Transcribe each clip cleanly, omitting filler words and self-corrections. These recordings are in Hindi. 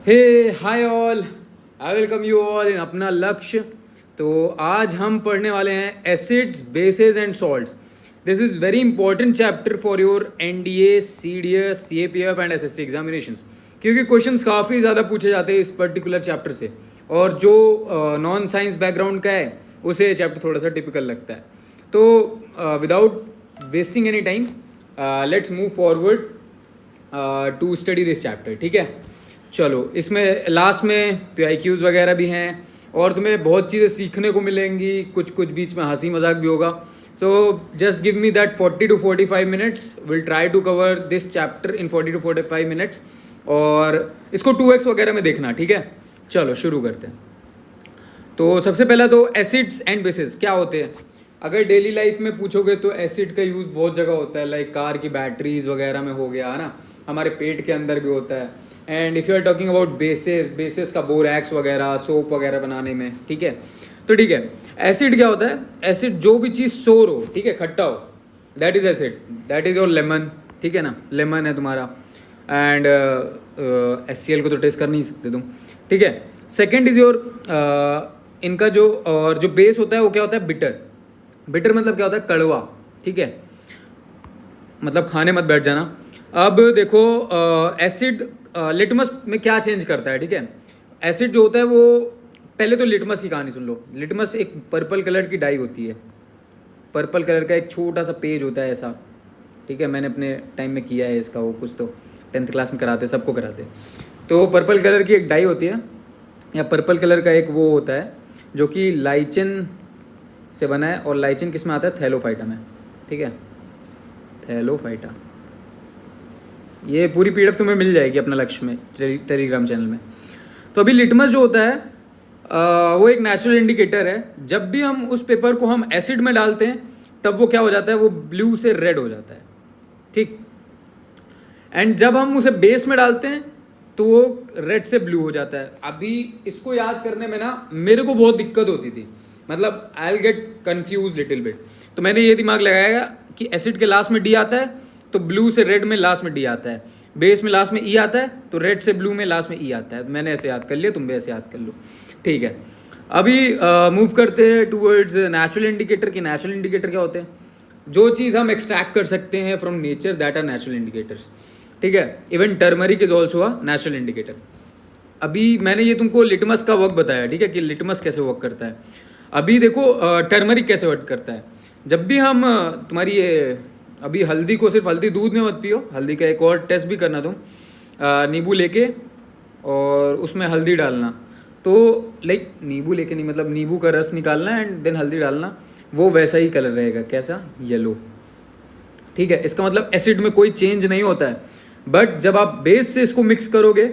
Hey hi all, I welcome you all in अपना लक्ष्य। तो आज हम पढ़ने वाले हैं acids, bases and salts. This is very important chapter for your NDA, CDS, CAPF and SSC examinations, क्योंकि क्वेश्चंस काफ़ी ज़्यादा पूछे जाते हैं इस पर्टिकुलर चैप्टर से। और जो नॉन साइंस बैकग्राउंड का है उसे चैप्टर थोड़ा सा टिपिकल लगता है। तो without wasting any time let's move forward to study this chapter. ठीक है, चलो। इसमें लास्ट में PIQs वगैरह भी हैं और तुम्हें बहुत चीज़ें सीखने को मिलेंगी, कुछ कुछ बीच में हंसी मजाक भी होगा। So just give me that 40 to 45 minutes, will try to cover this chapter in 40 to 45 minutes. और इसको 2x वगैरह में देखना, ठीक है। चलो शुरू करते हैं। तो सबसे पहला तो एसिड्स एंड बेसिस क्या होते हैं। अगर डेली लाइफ में पूछोगे तो एसिड का यूज़ बहुत जगह होता है, लाइक कार की बैटरीज वगैरह में हो गया है ना, हमारे पेट के अंदर भी होता है। And if you are talking about bases का बोरैक्स वगैरह, सोप वगैरह बनाने में, ठीक है। तो ठीक है, एसिड क्या होता है। एसिड जो भी चीज़ सोर हो, ठीक है, खट्टा हो, that is acid. That is your lemon, ठीक है ना, लेमन है तुम्हारा। एंड HCl को तो टेस्ट कर नहीं सकते तुम, ठीक है। सेकेंड इज़ योर इनका जो और जो बेस होता है वो क्या होता है, बिटर। बिटर मतलब क्या होता है, कड़वा, ठीक है। मतलब खाने मत बैठ जाना। अब देखो एसिड लिटमस में क्या चेंज करता है, ठीक है। एसिड जो होता है वो, पहले तो लिटमस की कहानी सुन लो। लिटमस एक पर्पल कलर की डाई होती है। पर्पल कलर का एक छोटा सा पेज होता है ऐसा, ठीक है। मैंने अपने टाइम में किया है इसका, वो कुछ तो 10th क्लास में कराते, सबको कराते। तो पर्पल कलर की एक डाई होती है, या पर्पल कलर का एक वो होता है जो कि लाइचिन से बना है। और लाइचिन किस में आता है, थैलोफाइटा में, ठीक है, थैलोफाइटा। ये पूरी PDF तुम्हें मिल जाएगी अपना लक्ष्य में, टेलीग्राम चैनल में। तो अभी लिटमस जो होता है वो एक नेचुरल इंडिकेटर है। जब भी हम उस पेपर को हम एसिड में डालते हैं तब वो क्या हो जाता है, वो ब्लू से रेड हो जाता है, ठीक। एंड जब हम उसे बेस में डालते हैं तो वो रेड से ब्लू हो जाता है। अभी इसको याद करने में ना मेरे को बहुत दिक्कत होती थी, मतलब I will get confuse little bit. तो मैंने ये दिमाग लगाया कि एसिड के लास्ट में D आता है तो ब्लू से रेड में लास्ट में D आता है, बेस में लास्ट में E आता है तो रेड से ब्लू में लास्ट में E आता है। मैंने ऐसे याद कर लिया, तुम भी ऐसे याद कर लो, ठीक है। अभी मूव करते हैं टूवर्ड्स नेचुरल इंडिकेटर। की नेचुरल इंडिकेटर क्या होते हैं, जो चीज़ हम एक्सट्रैक्ट कर सकते हैं from nature, that are natural indicators, ठीक है। Even turmeric is also a natural indicator. अभी मैंने ये तुमको लिटमस का वर्क बताया, ठीक है, कि लिटमस कैसे वर्क करता है। अभी देखो टर्मरिक कैसे वर्क करता है। जब भी हम तुम्हारी ये अभी हल्दी को सिर्फ हल्दी दूध में मत पियो, हल्दी का एक और टेस्ट भी करना तुम। नींबू लेके और उसमें हल्दी डालना, तो लाइक नींबू लेके नहीं, मतलब नींबू का रस निकालना एंड देन हल्दी डालना, वो वैसा ही कलर रहेगा, कैसा, येलो, ठीक है। इसका मतलब एसिड में कोई चेंज नहीं होता है। बट जब आप बेस से इसको मिक्स करोगे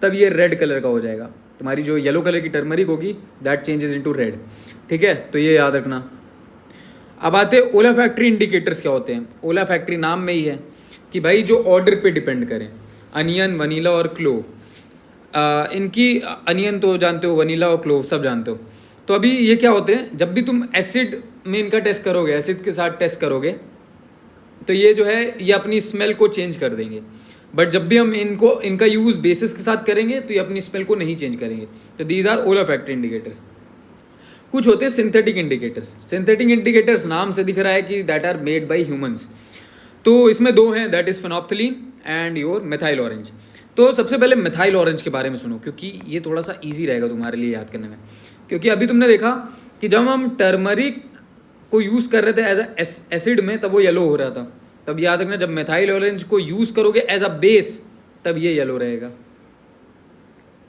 तब ये रेड कलर का हो जाएगा। तुम्हारी जो येलो कलर की टर्मरिक होगी दैट चेंजेस इनटू रेड, ठीक है। तो ये याद रखना। अब आते हैं ओला फैक्ट्री इंडिकेटर्स क्या होते हैं। ओला फैक्ट्री नाम में ही है कि भाई जो ऑर्डर पे डिपेंड करें, अनियन, वनीला और क्लोव। इनकी अनियन तो जानते हो, वनीला और क्लोव सब जानते हो। तो अभी ये क्या होते हैं, जब भी तुम एसिड में इनका टेस्ट करोगे, एसिड के साथ टेस्ट करोगे, तो ये जो है ये अपनी स्मेल को चेंज कर देंगे। बट जब भी हम इनका यूज़ बेसिस के साथ करेंगे तो ये अपनी स्मेल को नहीं चेंज करेंगे। तो these are olfactory indicators. कुछ होते हैं सिंथेटिक इंडिकेटर्स। सिंथेटिक इंडिकेटर्स नाम से दिख रहा है कि that are made by humans. तो इसमें दो हैं, that is phenolphthalein and your methyl orange. तो सबसे पहले मिथाइल ऑरेंज के बारे में सुनो, क्योंकि ये थोड़ा सा ईजी रहेगा तुम्हारे लिए याद करने में। क्योंकि अभी तुमने देखा कि जब हम टर्मरिक को यूज़ कर रहे थे एज अ एसिड में तब वो येलो हो रहा था। तब याद रखना, जब मिथाइल ऑरेंज को यूज़ करोगे एज अ बेस तब ये येलो रहेगा,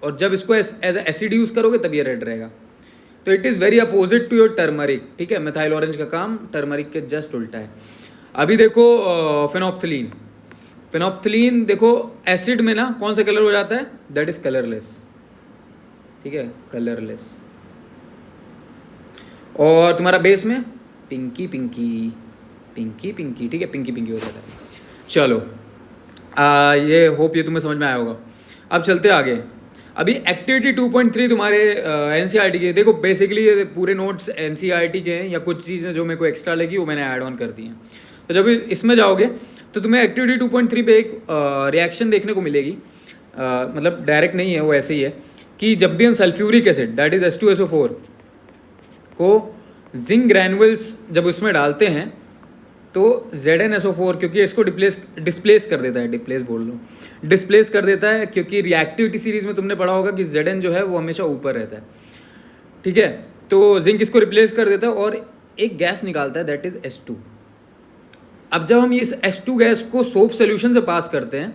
और जब इसको एज अ एसिड यूज़ करोगे तब ये रेड रहेगा। तो it is very opposite to your turmeric, ठीक है। मिथाइल ऑरेंज का काम टर्मरिक के जस्ट उल्टा है। अभी देखो फेनोप्थलीन। फेनोप्थलीन देखो एसिड में ना कौन सा कलर हो जाता है, दैट इज कलरलेस, ठीक है, कलरलेस। और तुम्हारा बेस में पिंकी पिंकी पिंकी पिंकी, ठीक है, पिंकी पिंकी हो जाता है। चलो ये होप ये तुम्हें समझ में आया होगा। अब चलते आगे। अभी एक्टिविटी 2.3 तुम्हारे NCERT के, देखो बेसिकली ये पूरे नोट्स NCERT के हैं, या कुछ चीज़ें जो मेरे को एक्स्ट्रा लगी वो मैंने ऐड ऑन कर दी हैं। तो जब इसमें जाओगे तो तुम्हें एक्टिविटी 2.3 पे एक रिएक्शन देखने को मिलेगी मतलब डायरेक्ट नहीं है, वो ऐसे ही है कि जब भी हम sulphuric acid that is H2SO4 को जिंक ग्रैनुअल्स जब उसमें डालते हैं तो ZnSO4 क्योंकि इसको डिस्प्लेस कर देता है, डिस्प्लेस कर देता है, क्योंकि रिएक्टिविटी सीरीज में तुमने पढ़ा होगा कि Zn जो है वो हमेशा ऊपर रहता है, ठीक है। तो जिंक इसको रिप्लेस कर देता है और एक गैस निकालता है दैट इज़ H2। अब जब हम इस H2 गैस को सोप सोल्यूशन से पास करते हैं,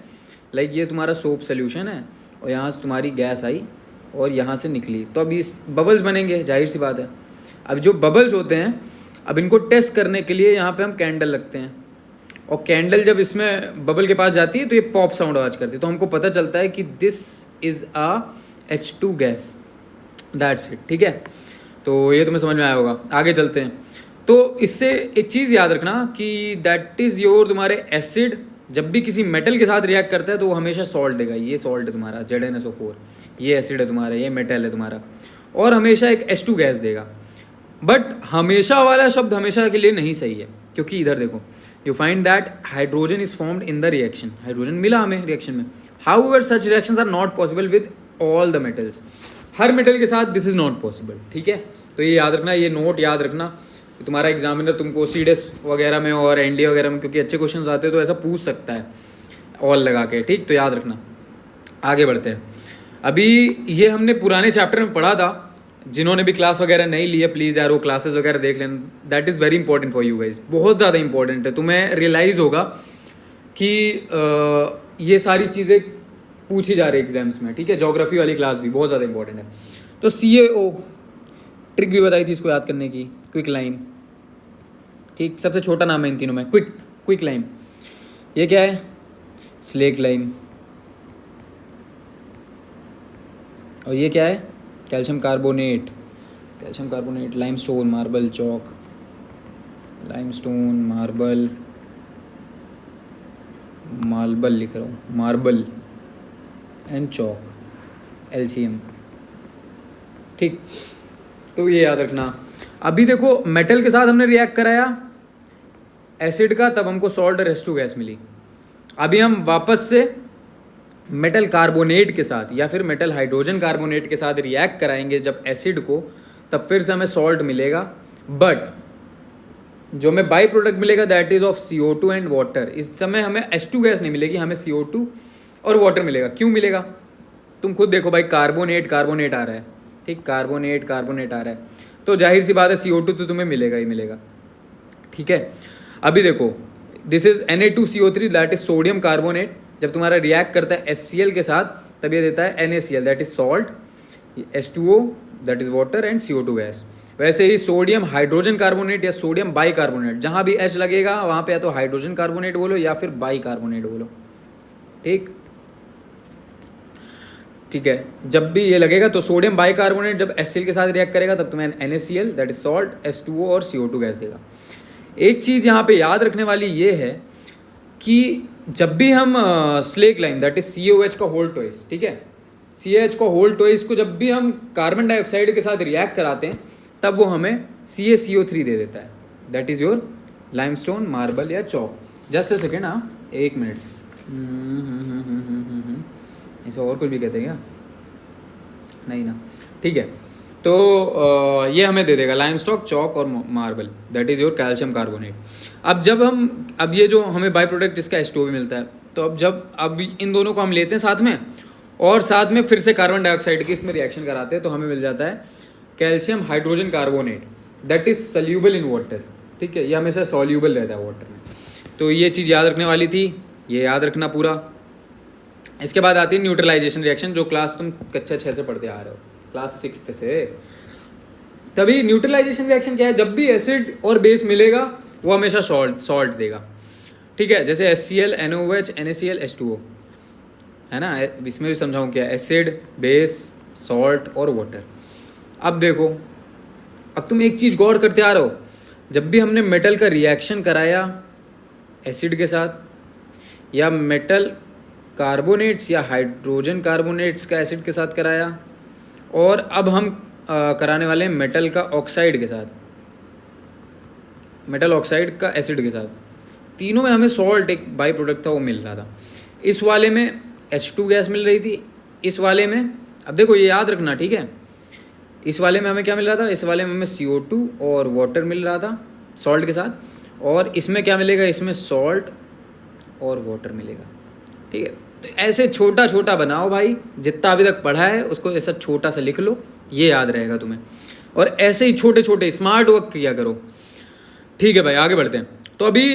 लाइक ये तुम्हारा सोप सोल्यूशन है और यहाँ से तुम्हारी गैस आई और यहाँ से निकली, तो अब इस बबल्स बनेंगे, जाहिर सी बात है। अब जो बबल्स होते हैं, अब इनको टेस्ट करने के लिए यहाँ पे हम कैंडल लगते हैं, और कैंडल जब इसमें बबल के पास जाती है तो ये पॉप साउंड आवाज़ करती है, तो हमको पता चलता है कि this is a H2 gas, that's it, ठीक है। तो ये तुम्हें समझ में आया होगा। आगे चलते हैं। तो इससे एक चीज़ याद रखना कि दैट इज़ योर, तुम्हारे एसिड जब भी किसी मेटल के साथ रिएक्ट करता है तो वो हमेशा सॉल्ट देगा। ये सॉल्ट है तुम्हारा ZnSO4, ये एसिड है तुम्हारा, ये मेटल है तुम्हारा, और हमेशा एक H2 गैस देगा। बट हमेशा वाला शब्द हमेशा के लिए नहीं सही है, क्योंकि इधर देखो, you find that hydrogen is formed in the reaction, hydrogen मिला हमें रिएक्शन में। However such reactions are not possible with all the metals, हर मेटल के साथ दिस इज नॉट पॉसिबल, ठीक है। तो ये याद रखना, ये नोट याद रखना। तुम्हारा एग्जामिनर तुमको सीडेस वगैरह में और एनडीए वगैरह में, क्योंकि अच्छे क्वेश्चन आते हैं तो ऐसा पूछ सकता है ऑल लगा के, ठीक। तो याद रखना। आगे बढ़ते हैं। अभी ये हमने पुराने चैप्टर में पढ़ा था, जिन्होंने भी क्लास वगैरह नहीं ली है प्लीज़ यार वो क्लासेस वगैरह देख लें, that is very important for you guys, बहुत ज़्यादा इंपॉर्टेंट है। तुम्हें रियलाइज़ होगा कि ये सारी चीज़ें पूछी जा रही है एग्जाम्स में, ठीक है। ज्योग्राफी वाली क्लास भी बहुत ज़्यादा इंपॉर्टेंट है। तो CaO ट्रिक भी बताई थी इसको याद करने की, क्विक लाइम, ठीक, सबसे छोटा नाम है इन तीनों में, क्विक लाइम। ये क्या है? Slack lime. और ये क्या है? कैल्शियम कार्बोनेट, लाइमस्टोन, मार्बल, चौक, लाइमस्टोन, मार्बल लिख रहा हूँ, मार्बल एंड चौक, LCM, ठीक। तो ये याद रखना। अभी देखो मेटल के साथ हमने रिएक्ट कराया एसिड का, तब हमको सॉल्ट और H2 गैस मिली। अभी हम वापस से मेटल कार्बोनेट के साथ या फिर मेटल हाइड्रोजन कार्बोनेट के साथ रिएक्ट कराएंगे जब एसिड को, तब फिर से हमें सॉल्ट मिलेगा, बट जो हमें बाई प्रोडक्ट मिलेगा that is of CO2 and water. इस समय हमें H2 गैस नहीं मिलेगी, हमें CO2 और वाटर मिलेगा। क्यों मिलेगा? तुम खुद देखो भाई, कार्बोनेट आ रहा है, ठीक, कार्बोनेट आ रहा है, तो जाहिर सी बात है CO2 तो तुम्हें मिलेगा ही मिलेगा, ठीक है। अभी देखो, this is Na2CO3 that is sodium carbonate, जब तुम्हारा रिएक्ट करता है HCl के साथ तब ये देता है NaCl that is salt, H2O that is water and CO2 gas. वैसे ही सोडियम हाइड्रोजन कार्बोनेट या सोडियम बाई कार्बोनेट, जहाँ भी H लगेगा वहाँ पे या तो हाइड्रोजन कार्बोनेट बोलो या फिर बाई कार्बोनेट बोलो, ठीक है। जब भी ये लगेगा तो सोडियम बाई कार्बोनेट जब HCl के साथ रिएक्ट करेगा तब तुम्हें NaCl that is salt, H2O और CO2 गैस देगा। एक चीज़ यहाँ पे याद रखने वाली ये है कि जब भी हम slack lime that is CaOH का होल ट्वाइस, ठीक है, CaH का होल ट्वाइस को जब भी हम कार्बन डाइऑक्साइड के साथ रिएक्ट कराते हैं तब वो हमें CaCO3 दे देता है, that is your limestone, marble या चौक। जस्ट अ सेकेंड, हाँ 1 मिनट, इसे और कुछ भी कहते हैं क्या? नहीं ना, ठीक है। तो ये हमें दे देगा लाइमस्टोन, चौक और marble, that is your calcium carbonate. अब ये जो हमें बाई प्रोडक्ट इसका H2O भी मिलता है, तो अब इन दोनों को हम लेते हैं साथ में, और साथ में फिर से कार्बन डाइऑक्साइड की इसमें रिएक्शन कराते हैं, तो हमें मिल जाता है calcium hydrogen carbonate that is soluble in water, ठीक है। ये हमेशा सॉल्यूबल रहता है वाटर में, तो ये चीज़ याद रखने वाली थी, ये याद रखना पूरा। इसके बाद आती है न्यूट्रलाइजेशन रिएक्शन, जो क्लास तुम कक्षा 6 से पढ़ते आ रहे हो, क्लास 6 से। तभी न्यूट्रलाइजेशन रिएक्शन क्या है? जब भी एसिड और बेस मिलेगा वो हमेशा सॉल्ट देगा, ठीक है। जैसे HCl, NaOH, NaCl, H2O है ना, इसमें भी समझाऊँ क्या, एसिड, बेस, सॉल्ट और वाटर। अब देखो, अब तुम एक चीज़ गौर करते आ रहे हो, जब भी हमने मेटल का रिएक्शन कराया एसिड के साथ, या मेटल कार्बोनेट्स या हाइड्रोजन कार्बोनेट्स का एसिड के साथ कराया, और अब हम कराने वाले हैं मेटल का ऑक्साइड के साथ, मेटल ऑक्साइड का एसिड के साथ, तीनों में हमें सॉल्ट एक बाई प्रोडक्ट था वो मिल रहा था। इस वाले में H2 गैस मिल रही थी। इस वाले में अब देखो ये याद रखना, ठीक है, इस वाले में हमें क्या मिल रहा था, इस वाले में हमें CO2 और वाटर मिल रहा था सॉल्ट के साथ, और इसमें क्या मिलेगा, इसमें सॉल्ट और वाटर मिलेगा, ठीक है। तो ऐसे छोटा छोटा बनाओ भाई, जितना अभी तक पढ़ा है उसको ऐसा छोटा सा लिख लो, ये याद रहेगा तुम्हें, और ऐसे ही छोटे छोटे स्मार्ट वर्क किया करो, ठीक है भाई। आगे बढ़ते हैं। तो अभी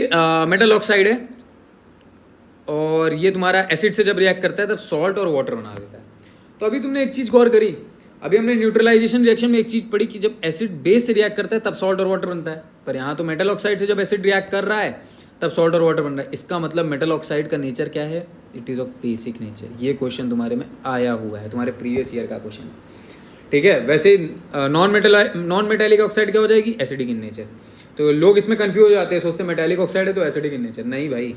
मेटल ऑक्साइड है, और ये तुम्हारा एसिड से जब रिएक्ट करता है तब सॉल्ट और वाटर बना देता है। तो अभी तुमने एक चीज़ गौर करी, अभी हमने न्यूट्रलाइजेशन रिएक्शन में एक चीज़ पढ़ी कि जब एसिड बेस से रिएक्ट करता है तब सॉल्ट और वाटर बनता है, पर यहाँ तो मेटल ऑक्साइड से जब एसिड रिएक्ट कर रहा है तब सॉल्ट और वाटर बन रहा है। इसका मतलब मेटल ऑक्साइड का नेचर क्या है, it is of basic nature. ये क्वेश्चन तुम्हारे में आया हुआ है, तुम्हारे प्रीवियस ईयर का क्वेश्चन है, ठीक है। वैसे नॉन मेटेलिक ऑक्साइड क्या हो जाएगी, एसिडिक इन नेचर। तो लोग इसमें कन्फ्यूज हो जाते हैं, सोचते मेटेलिक ऑक्साइड है तो एसिडिक इन नेचर, नहीं भाई,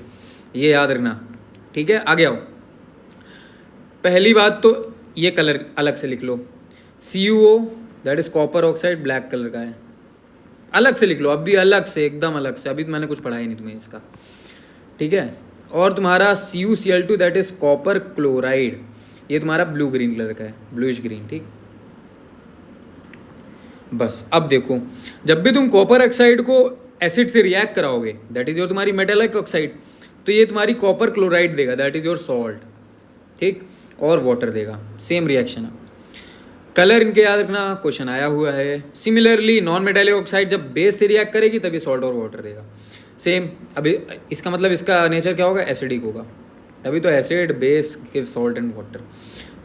ये याद रखना, ठीक है। आगे आओ। पहली बात तो ये कलर अलग से लिख लो, CuO that is copper oxide, black colour का है, अलग से लिख लो, अब भी अलग से, एकदम अलग से, अभी तो मैंने कुछ पढ़ा ही नहीं तुम्हें इसका, ठीक है। और तुम्हारा CuCl2 that is copper chloride, ये तुम्हारा ब्लू ग्रीन कलर का है, ब्लूइश ग्रीन, ठीक। बस अब देखो, जब भी तुम कॉपर ऑक्साइड को एसिड से रिएक्ट कराओगे दैट इज योर तुम्हारी मेटेलिक ऑक्साइड, तो ये तुम्हारी कॉपर क्लोराइड देगा दैट इज योर सॉल्ट, ठीक, और वाटर देगा, सेम रिएक्शन है। कलर इनके याद रखना, क्वेश्चन आया हुआ है। सिमिलरली नॉन मेटेलिक ऑक्साइड जब बेस से रिएक्ट करेगी तभी सॉल्ट और वाटर देगा, सेम। अभी इसका मतलब इसका नेचर क्या होगा, एसिडिक होगा, तभी तो acid base give salt and water,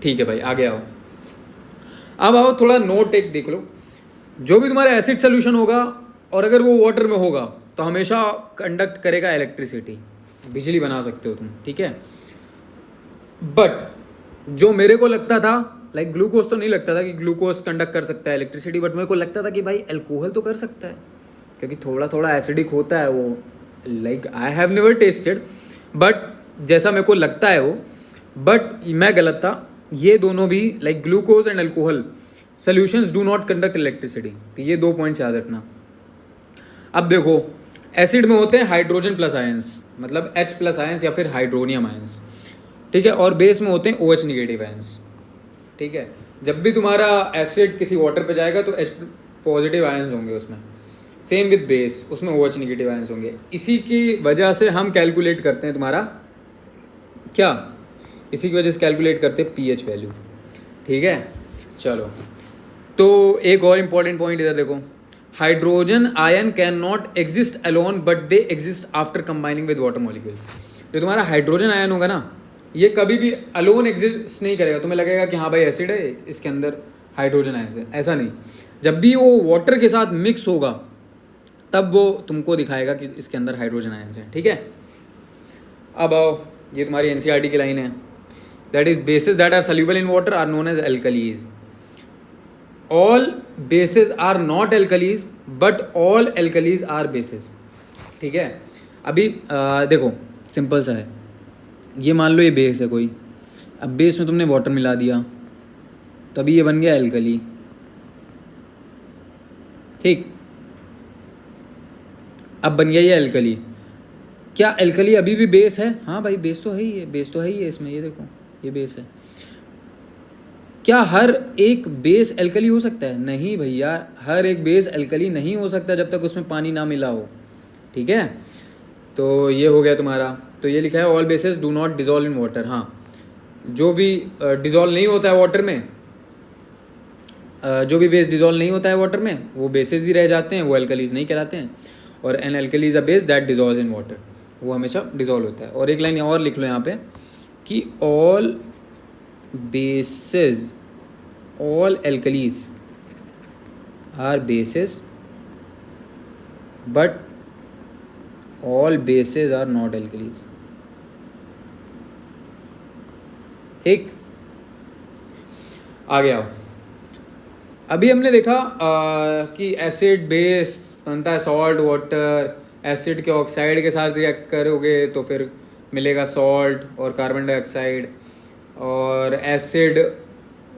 ठीक है भाई। आगे आओ, अब आओ थोड़ा नोट एक देख लो, जो भी तुम्हारा एसिड सोल्यूशन होगा और अगर वो वाटर में होगा तो हमेशा कंडक्ट करेगा इलेक्ट्रिसिटी, बिजली बना सकते हो तुम, ठीक है। बट जो मेरे को लगता था, लाइक ग्लूकोज तो नहीं लगता था कि ग्लूकोज कंडक्ट कर सकता है इलेक्ट्रिसिटी, बट मेरे को लगता था कि भाई अल्कोहल तो कर सकता है, क्योंकि थोड़ा थोड़ा एसिडिक होता है वो, like I have never tested, but जैसा मेरे को लगता है वो, बट मैं गलत था। ये दोनों भी like glucose and alcohol solutions do not conduct electricity, तो ये 2 पॉइंट्स याद रखना। अब देखो, एसिड में होते हैं हाइड्रोजन प्लस आयंस, मतलब H प्लस आयंस या फिर हाइड्रोनियम आयंस, ठीक है, और बेस में होते हैं OH निगेटिव आयंस, ठीक है। जब भी तुम्हारा एसिड किसी वाटर पे जाएगा तो H पॉजिटिव आयंस होंगे उसमें, सेम विद बेस, उसमें OH निगेटिव आयंस होंगे। इसी की वजह से हम कैलकुलेट करते हैं तुम्हारा क्या, इसी की वजह से कैलकुलेट करते हैं pH वैल्यू, ठीक है। चलो, तो एक और इम्पॉर्टेंट पॉइंट इधर देखो, hydrogen ion can not exist alone but they exist after combining with water molecules. जो तुम्हारा हाइड्रोजन आयन होगा ना, ये कभी भी अलोन एग्जिस्ट नहीं करेगा, तुम्हें लगेगा कि हाँ भाई एसिड है इसके अंदर हाइड्रोजन आयन है, ऐसा नहीं। जब भी वो वाटर के साथ मिक्स होगा तब वो तुमको दिखाएगा कि इसके अंदर हाइड्रोजन आयन है, ठीक है। अब आओ, ये तुम्हारी NCERT की लाइन है, that is bases that are soluble in water are known as alkalis. All bases are not alkalis but all alkalis are bases, ठीक है। अभी देखो सिंपल सा है, ये मान लो ये बेस है कोई, अब बेस में तुमने वाटर मिला दिया तो अभी ये बन गया एल्कली, ठीक, अब बन गया ये एल्कली। क्या एल्कली अभी भी बेस है, हाँ भाई बेस तो है ही है, बेस तो है ही है इसमें, ये देखो ये बेस है। क्या हर एक बेस एल्कली हो सकता है, नहीं भैया, हर एक बेस एल्कली नहीं हो सकता जब तक उसमें पानी ना मिला हो, ठीक है। तो ये हो गया तुम्हारा, तो ये लिखा है all bases do not dissolve in water. हाँ, जो भी डिजॉल्व नहीं होता है वाटर में, जो भी बेस डिजॉल्व नहीं होता है वाटर में वो बेसेस ही रह जाते हैं, वो एल्कलीज नहीं कहलाते हैं। और an alkali is a base that dissolve in water, वो हमेशा डिजॉल्व होता है। और एक लाइन और लिख लो यहाँ पे कि all bases, all alkalis are bases but all bases are not alkalis, ठीक। आगे आओ, अभी हमने देखा कि एसिड बेस बनता है सॉल्ट वाटर, एसिड के ऑक्साइड के साथ रिएक्ट करोगे तो फिर मिलेगा सॉल्ट और कार्बन डाइऑक्साइड, और एसिड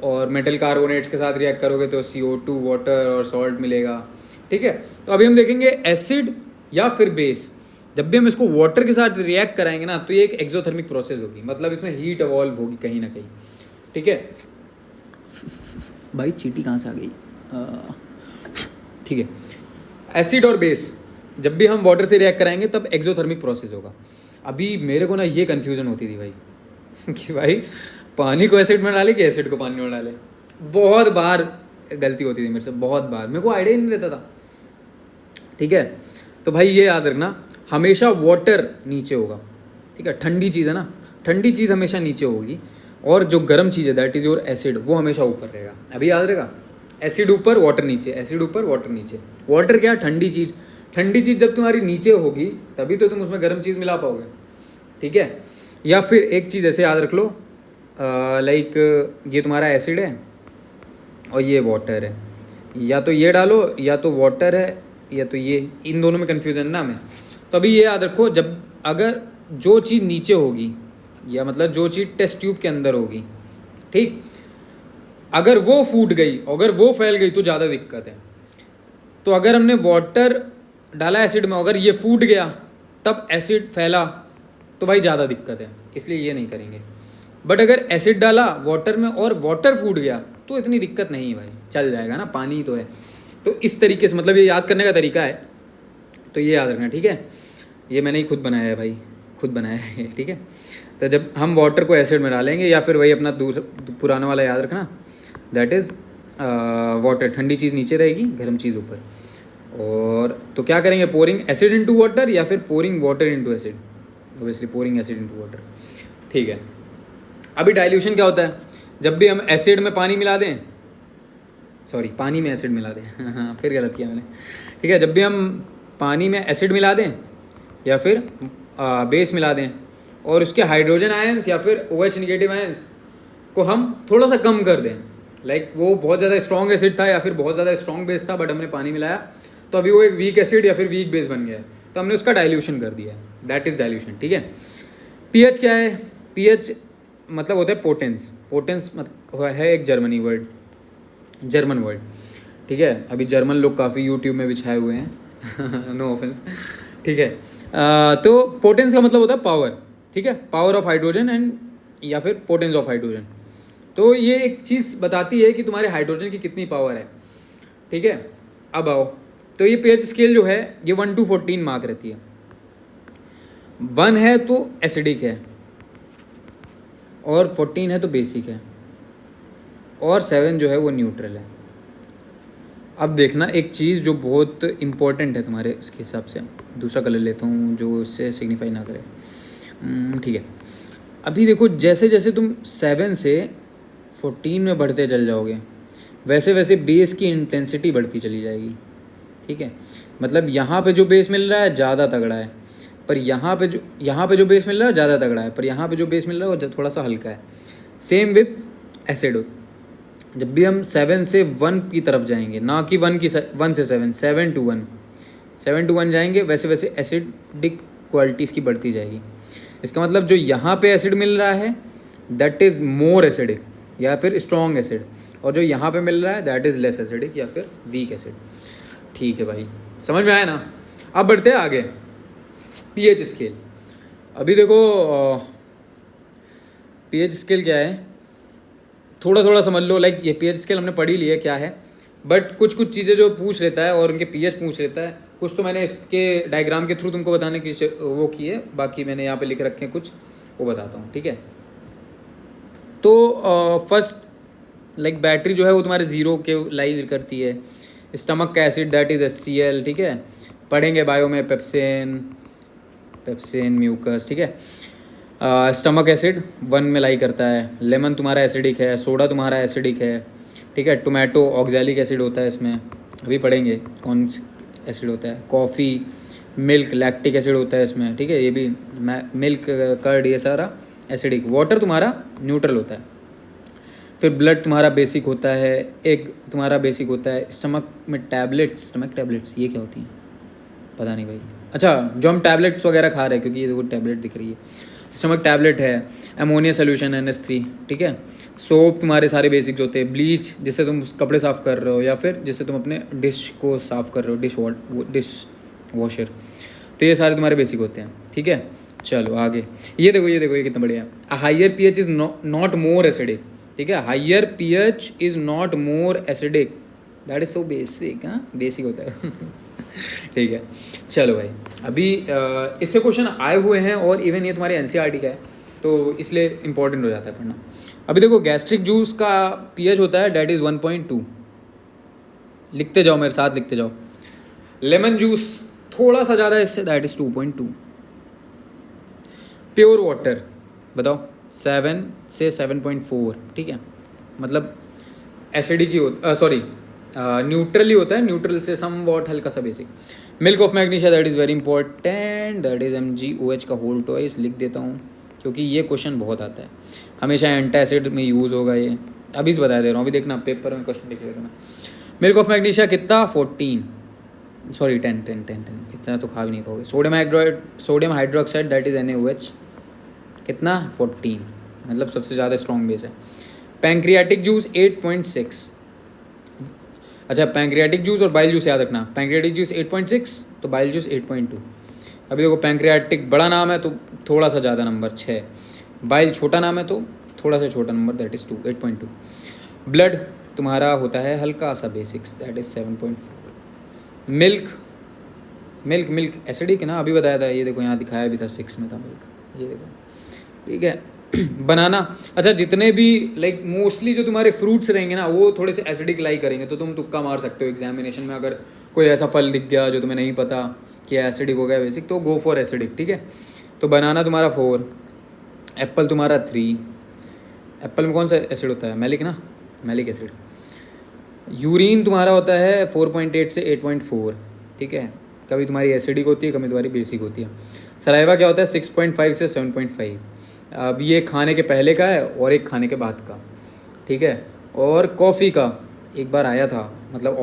और मेटल कार्बोनेट्स के साथ रिएक्ट करोगे तो CO2 वाटर और सॉल्ट मिलेगा, ठीक है। तो अभी हम देखेंगे एसिड या फिर बेस, जब भी हम इसको वाटर के साथ रिएक्ट कराएंगे ना तो ये एक एक्सोथर्मिक प्रोसेस होगी, मतलब इसमें हीट इवॉल्व होगी कहीं ना कहीं, ठीक है भाई। चींटी कहाँ से आ गई? ठीक है, एसिड और बेस जब भी हम वाटर से रिएक्ट कराएंगे तब एक्सोथर्मिक प्रोसेस होगा। अभी मेरे को ना ये कन्फ्यूज़न होती थी भाई कि भाई पानी को एसिड में डाले कि एसिड को पानी में डाले। बहुत बार गलती होती थी मेरे से, बहुत बार, मेरे को आइडिया ही नहीं रहता था, ठीक है। तो भाई ये याद रखना, हमेशा वाटर नीचे होगा, ठीक है। ठंडी चीज़ है ना, ठंडी चीज़ हमेशा नीचे होगी, और जो गर्म चीज़ है दैट इज़ योर एसिड, वो हमेशा ऊपर रहेगा। अभी याद रहेगा, एसिड ऊपर वाटर नीचे, एसिड ऊपर वाटर नीचे। वाटर क्या? ठंडी चीज़। ठंडी चीज़ जब तुम्हारी नीचे होगी तभी तो तुम उसमें गर्म चीज़ मिला पाओगे, ठीक है। या फिर एक चीज़ ऐसे याद रख लो, लाइक ये तुम्हारा एसिड है और ये वाटर है, या तो ये डालो या तो वाटर है या तो ये, इन दोनों में कन्फ्यूज़न ना में। तो अभी ये याद रखो, जब अगर जो चीज़ नीचे होगी, या मतलब जो चीज़ टेस्ट ट्यूब के अंदर होगी, ठीक, अगर वो फूट गई, अगर वो फैल गई तो ज़्यादा दिक्कत है। तो अगर हमने वाटर डाला एसिड में, अगर ये फूट गया तब एसिड फैला तो भाई ज़्यादा दिक्कत है, इसलिए ये नहीं करेंगे। बट अगर एसिड डाला वाटर में और वाटर फूट गया तो इतनी दिक्कत नहीं है भाई, चल जाएगा ना, पानी ही तो है। तो इस तरीके से, मतलब ये याद करने का तरीका है, तो ये याद रखना, ठीक है। ये मैंने ही खुद बनाया है भाई, खुद बनाया है, ठीक है। तो जब हम वाटर को एसिड में डालेंगे, या फिर वही अपना दूसरा पुराना वाला याद रखना, दैट इज़ वाटर, ठंडी चीज़ नीचे रहेगी, गर्म चीज़ ऊपर। और तो क्या करेंगे, पोरिंग एसिड इनटू वाटर या फिर pouring water into acid, obviously pouring acid into water, ठीक है। अभी डाइल्यूशन क्या होता है, जब भी हम एसिड में पानी मिला दें, सॉरी पानी में एसिड मिला दें हाँ फिर गलत किया मैंने, ठीक है। जब भी हम पानी में एसिड मिला दें या फिर बेस मिला दें, और उसके हाइड्रोजन आयंस या फिर OH निगेटिव आयंस को हम थोड़ा सा कम कर दें, लाइक वो बहुत ज़्यादा स्ट्रॉन्ग एसिड था या फिर बहुत ज़्यादा स्ट्रॉन्ग बेस था, बट हमने पानी मिलाया तो अभी वो एक वीक एसिड या फिर वीक बेस बन गया है, तो हमने उसका डाइल्यूशन कर दिया है, दैट इज़ डाइल्यूशन, ठीक है। pH क्या है? pH मतलब होता है पोटेंस। पोटेंस मतलब है एक जर्मन वर्ड, ठीक है। अभी जर्मन लोग काफ़ी यूट्यूब में भी छाए हुए हैं नो ऑफेंस, ठीक है। तो पोटेंस का मतलब होता है पावर, ठीक है, पावर ऑफ हाइड्रोजन एंड या फिर पोटेंस ऑफ हाइड्रोजन। तो ये एक चीज़ बताती है कि तुम्हारे हाइड्रोजन की कितनी पावर है, ठीक है। अब आओ, तो ये pH स्केल जो है ये 1 to 14 मार्क रहती है। 1 है तो एसिडिक है, और 14 है तो बेसिक है, और 7 जो है वो न्यूट्रल है। अब देखना एक चीज़ जो बहुत इम्पोर्टेंट है तुम्हारे इसके हिसाब से, दूसरा कलर लेता हूँ जो इससे सिग्निफाई ना करे, ठीक है। अभी देखो, जैसे जैसे तुम 7 से 14 में बढ़ते चल जाओगे, वैसे वैसे बेस की इंटेंसिटी बढ़ती चली जाएगी, ठीक है। मतलब यहाँ पे जो बेस मिल रहा है ज़्यादा तगड़ा है, पर यहाँ पे जो बेस मिल रहा है ज़्यादा तगड़ा है, पर यहाँ पे जो बेस मिल रहा है वो थोड़ा सा हल्का है। सेम विद एसिड, जब भी हम 7 से 1 की तरफ जाएंगे, ना कि 1 से 7 to 1 जाएंगे, वैसे वैसे एसिडिक क्वालिटी इसकी बढ़ती जाएगी। इसका मतलब जो यहाँ पे एसिड मिल रहा है दैट इज़ मोर एसिडिक या फिर स्ट्रॉन्ग एसिड, और जो यहाँ पे मिल रहा है दैट इज़ लेस एसिडिक या फिर वीक एसिड, ठीक है भाई, समझ में आया ना। अब बढ़ते हैं आगे, pH स्केल। अभी देखो pH स्केल क्या है, थोड़ा थोड़ा समझ लो, लाइक ये pH स्केल हमने पढ़ी ली है क्या है, बट कुछ कुछ चीज़ें जो पूछ लेता है और उनके pH पूछ लेता है, कुछ तो मैंने इसके डायग्राम के थ्रू तुमको बताने की वो की है, बाकी मैंने यहाँ पे लिख रखे हैं कुछ, वो बताता हूँ, ठीक है। तो फर्स्ट लाइक बैटरी जो है वो तुम्हारे 0 के लाई करती है। स्टमक का एसिड दैट इज़ HCl, ठीक है, पढ़ेंगे बायो में पेप्सिन म्यूकस, ठीक है। स्टमक एसिड 1 में लाई करता है। लेमन तुम्हारा एसिडिक है, सोडा तुम्हारा एसिडिक है, ठीक है। टोमेटो ऑक्जेलिक एसिड होता है इसमें, अभी पढ़ेंगे कौन एसिड होता है। कॉफ़ी, मिल्क लैक्टिक एसिड होता है इसमें, ठीक है, ये भी मिल्क, कर्ड, ये सारा एसिडिक। वाटर तुम्हारा न्यूट्रल होता है। फिर ब्लड तुम्हारा बेसिक होता है, एग तुम्हारा बेसिक होता है। स्टमक टैबलेट्स ये क्या होती हैं पता नहीं भाई, अच्छा जो हम टैबलेट्स वगैरह खा रहे हैं, क्योंकि ये वो टैबलेट दिख रही है, स्टमक टैबलेट है। अमोनिया सोल्यूशन NH3, ठीक है। सोप तुम्हारे सारे बेसिक जो होते हैं। ब्लीच जिससे तुम कपड़े साफ़ कर रहे हो या फिर जिससे तुम अपने डिश को साफ़ कर रहे हो, डिश वॉशर। तो ये सारे तुम्हारे बेसिक होते हैं, ठीक है। चलो आगे, ये देखो ये कितना बढ़िया है। Higher pH is not more acidic, ठीक है। Higher pH is not more acidic, that is so basic, हाँ बेसिक होता है ठीक है। चलो भाई, अभी इससे क्वेश्चन आए हुए हैं और इवन ये तुम्हारे एनसीईआरटी का है, तो इसलिए इंपॉर्टेंट हो जाता है पढ़ना। अभी देखो गैस्ट्रिक जूस का पीएच होता है डैट इज़ 1.2, लिखते जाओ मेरे साथ, लिखते जाओ। लेमन जूस थोड़ा सा ज़्यादा है इससे, दैट इज़ 2.2। प्योर वाटर बताओ 7 से 7.4, ठीक है। मतलब एसिडिक ही होता, सॉरी न्यूट्रल ही होता है, न्यूट्रल से सम वॉट हल्का सा basic. Milk of magnesia that is very important, that is MgOH का होल ट्वाइस, लिख देता हूँ क्योंकि ये क्वेश्चन बहुत आता है, हमेशा एंटासिड में यूज़ होगा ये, अभी से बता दे रहा हूँ, अभी देखना पेपर में क्वेश्चन लिख लेगा ना। मिल्क ऑफ मैग्नीशिया कितना 14, सॉरी 10, इतना तो खा भी नहीं पाओगे। Sodium hydroxide that is NaOH कितना 14, मतलब सबसे ज़्यादा स्ट्रॉन्ग बेस है। पैंक्रियाटिक जूस 8.6, अच्छा पैंक्रियाटिक जूस और बाइल जूस याद रखना, पैंक्रियाटिक जूस 8.6 तो बाइल जूस 8.2। अभी देखो पैंक्रियाटिक बड़ा नाम है तो थोड़ा सा ज़्यादा नंबर 6, बाइल छोटा नाम है तो थोड़ा सा छोटा नंबर दैट इज़ 8.2। ब्लड तुम्हारा होता है हल्का सा basics that is 7.4। Milk acidic ना, अभी बताया था, ये देखो यहाँ दिखाया भी था 6 में था मिल्क, ये देखो, ठीक है। बनाना, अच्छा जितने भी लाइक मोस्टली जो तुम्हारे फ्रूट्स रहेंगे ना वो थोड़े से एसिडिक लाई करेंगे, तो तुम तुक्का मार सकते हो एग्जामिनेशन में, अगर कोई ऐसा फल दिख गया जो तुम्हें नहीं पता कि एसिडिक हो गया बेसिक, तो गो फॉर एसिडिक, ठीक है। तो बनाना तुम्हारा 4, एप्पल तुम्हारा 3, एप्पल में कौन सा एसिड होता है, मैलिक ना, मैलिक एसिड। यूरिन तुम्हारा होता है 4.8 से 8.4, ठीक है। कभी तुम्हारी एसिडिक होती है, कभी तुम्हारी बेसिक होती है। सलाइवा क्या होता है 6.5 से 7.5। अब ये खाने के पहले का है और एक खाने के बाद का, ठीक है। और कॉफ़ी का एक बार आया था, मतलब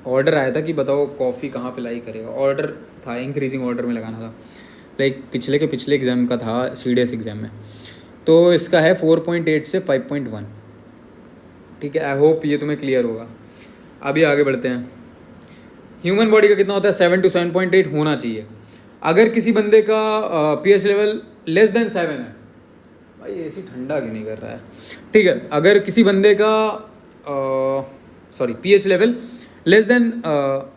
ऑर्डर आया था कि बताओ कॉफ़ी कहाँ पे लाई करेगा, ऑर्डर था, इंक्रीजिंग ऑर्डर में लगाना था, लाइक पिछले एग्ज़ाम का था, CDS एग्ज़ाम में। तो इसका है 4.8 से 5.1, ठीक है। आई होप ये तुम्हें क्लियर होगा। अभी आगे बढ़ते हैं। ह्यूमन बॉडी का कितना होता है 7 to 7.8 होना चाहिए। अगर किसी बंदे का pH लेवल लेस देन 7 है, भाई ऐसी ठंडा क्यों नहीं कर रहा है, ठीक है। अगर किसी बंदे का pH लेवल लेस देन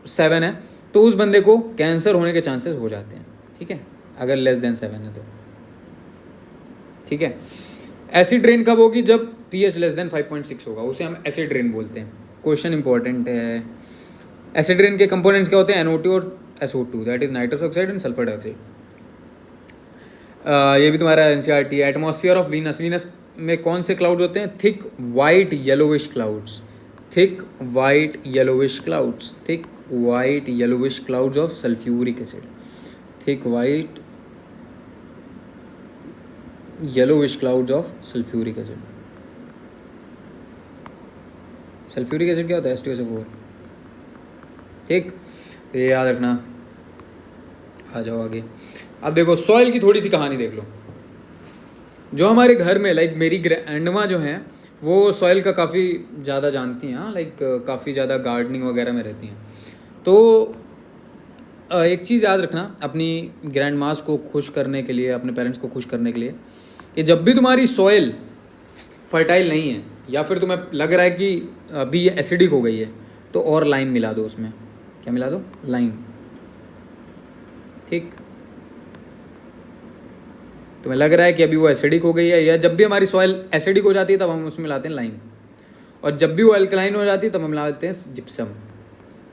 7 है तो उस बंदे को कैंसर होने के चांसेस हो जाते हैं, ठीक है, अगर लेस देन 7 है तो, ठीक है। एसिड रेन कब होगी, जब pH लेस देन 5.6 होगा, उसे हम एसिड रेन बोलते हैं। क्वेश्चन इंपॉर्टेंट है। एसिड रेन के कंपोनेंट्स क्या होते हैं, NO2 और SO2 that is nitrous oxide and sulphur dioxide. ये भी तुम्हारा NCERT है। एटमॉस्फेयर ऑफ वीनस, वीनस में कौन से क्लाउड्स होते हैं, thick white yellowish clouds, thick white yellowish clouds, thick white yellowish clouds of sulphuric acid, thick white yellowish clouds of sulphuric acid. Sulphuric acid क्या होता है, H2SO4, ठीक, ये याद रखना। आ जाओ आगे। अब देखो सॉइल की थोड़ी सी कहानी देख लो। जो हमारे घर में लाइक मेरी ग्रैंडमा जो हैं वो सॉइल का काफ़ी ज़्यादा जानती हैं, हाँ लाइक काफ़ी ज़्यादा गार्डनिंग वगैरह में रहती हैं। तो एक चीज़ याद रखना अपनी ग्रैंड मास को खुश करने के लिए, अपने पेरेंट्स को खुश करने के लिए, कि जब भी तुम्हारी सॉइल फर्टाइल नहीं है या फिर तुम्हें लग रहा है कि अभी ये एसिडिक हो गई है, तो और लाइम मिला दो उसमें। क्या मिला दो, लाइम, ठीक। तुम्हें लग रहा है कि अभी वो एसिडिक हो गई है, या जब भी हमारी सॉइल एसिडिक हो जाती है तब हम उसमें मिलाते हैं लाइम, और जब भी वो अल्कलाइन हो जाती है तब हम मिलाते हैं जिप्सम।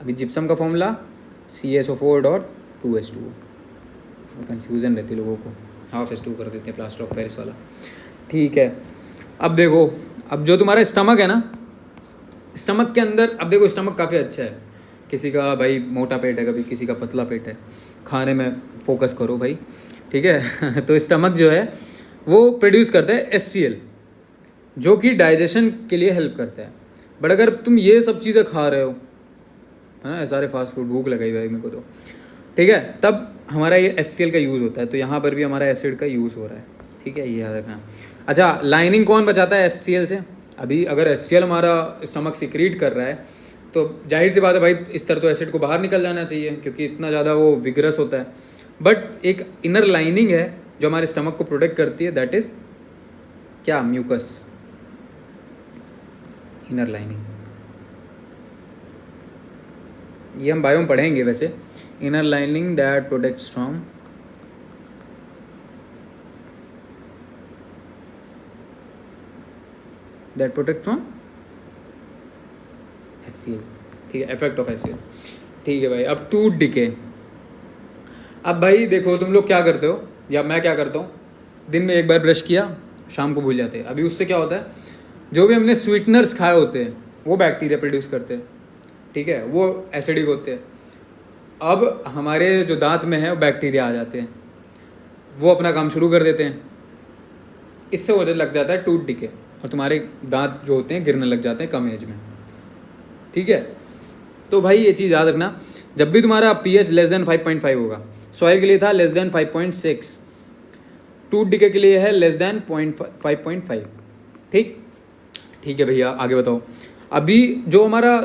अभी जिप्सम का फॉर्मूला CaSO4.2H2O। कन्फ्यूज़न रहती है लोगों को, ½ कर देते हैं प्लास्टर ऑफ पेरिस वाला, ठीक है। अब देखो, अब जो तुम्हारा स्टमक है ना, स्टमक के अंदर, अब देखो स्टमक काफ़ी अच्छा है, किसी का भाई मोटा पेट है, कभी किसी का पतला पेट है, खाने में फोकस करो भाई, ठीक है तो स्टमक जो है वो प्रोड्यूस करता है HCl जो कि डाइजेशन के लिए हेल्प करता है। बट अगर तुम ये सब चीज़ें खा रहे हो, है ना, सारे फास्ट फूड, भूख लगाई भाई मेरे को तो, ठीक है, तब हमारा ये HCl का यूज़ होता है। तो यहाँ पर भी हमारा एसिड का यूज़ हो रहा है, ठीक है, ये याद रखना। अच्छा, लाइनिंग कौन बचाता है HCl से? अभी अगर HCl हमारा स्टमक सिक्रीट कर रहा है तो जाहिर सी बात है भाई, इस तरह तो एसिड को बाहर निकल जाना चाहिए, क्योंकि इतना ज़्यादा वो विगरस होता है। बट एक इनर लाइनिंग है जो हमारे स्टमक को प्रोटेक्ट करती है, दैट इज क्या, म्यूकस, इनर लाइनिंग। ये हम बायो में पढ़ेंगे वैसे, inner lining that protects from HCl, ठीक है, इफेक्ट ऑफ HCl। ठीक है भाई, अब टूथ डिके। अब भाई देखो तुम लोग क्या करते हो या मैं क्या करता हूँ, दिन में एक बार ब्रश किया, शाम को भूल जाते हैं। अभी उससे क्या होता है, जो भी हमने स्वीटनर्स खाए होते हैं वो बैक्टीरिया प्रोड्यूस करते हैं, ठीक है, वो एसिडिक होते हैं। अब हमारे जो दांत में है वो बैक्टीरिया आ जाते हैं, वो अपना काम शुरू कर देते हैं, इससे वजह लग जाता है टूथ डिके, और तुम्हारे दांत जो होते हैं गिरने लग जाते हैं कम एज में, ठीक है। तो भाई ये चीज़ याद रखना, जब भी तुम्हारा pH लेस देन 5.5 होगा, सॉइल के लिए था लेस देन 5.6, टूथ डिके के लिए है लेस देन 5.5, ठीक है भैया। आगे बताओ, अभी जो हमारा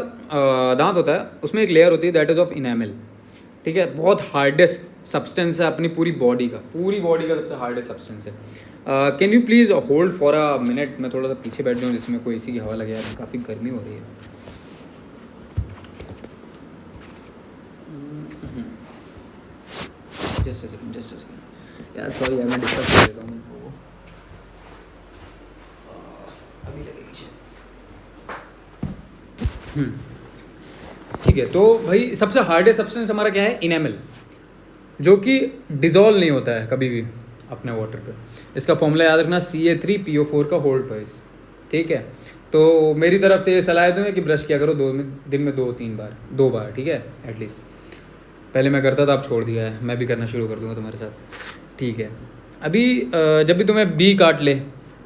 दांत होता है उसमें एक लेयर होती है दैट इज़ ऑफ इनेमल, ठीक है, बहुत हार्डेस्ट सब्सटेंस है अपनी पूरी बॉडी का सबसे हार्डेस्ट सब्सटेंस है। Can you please hold for a minute, मैं थोड़ा सा पीछे बैठ जाऊँ जिसमें कोई एसी की हवा लगे, यार काफ़ी गर्मी हो रही है। जस्ट अ सेकंड यार, सॉरी यार, मैं डिस्टर्ब कर देता हूँ तुमको, अभी लगेगी शायद। ठीक है, तो भाई सबसे हार्डेस्ट सब्सटेंस हमारा क्या है, इनेमल, जो कि डिजोल्व नहीं होता है कभी भी अपने वाटर पे। इसका फॉर्मूला याद रखना, CA3PO4 का होल ट्वाइस, ठीक है। तो मेरी तरफ से ये सलाह है तुम्हें कि ब्रश किया करो दिन में 2 बार, ठीक है, एटलीस्ट। पहले मैं करता था, अब छोड़ दिया है, मैं भी करना शुरू कर दूंगा तुम्हारे साथ, ठीक है। अभी जब भी तुम्हें बी काट ले,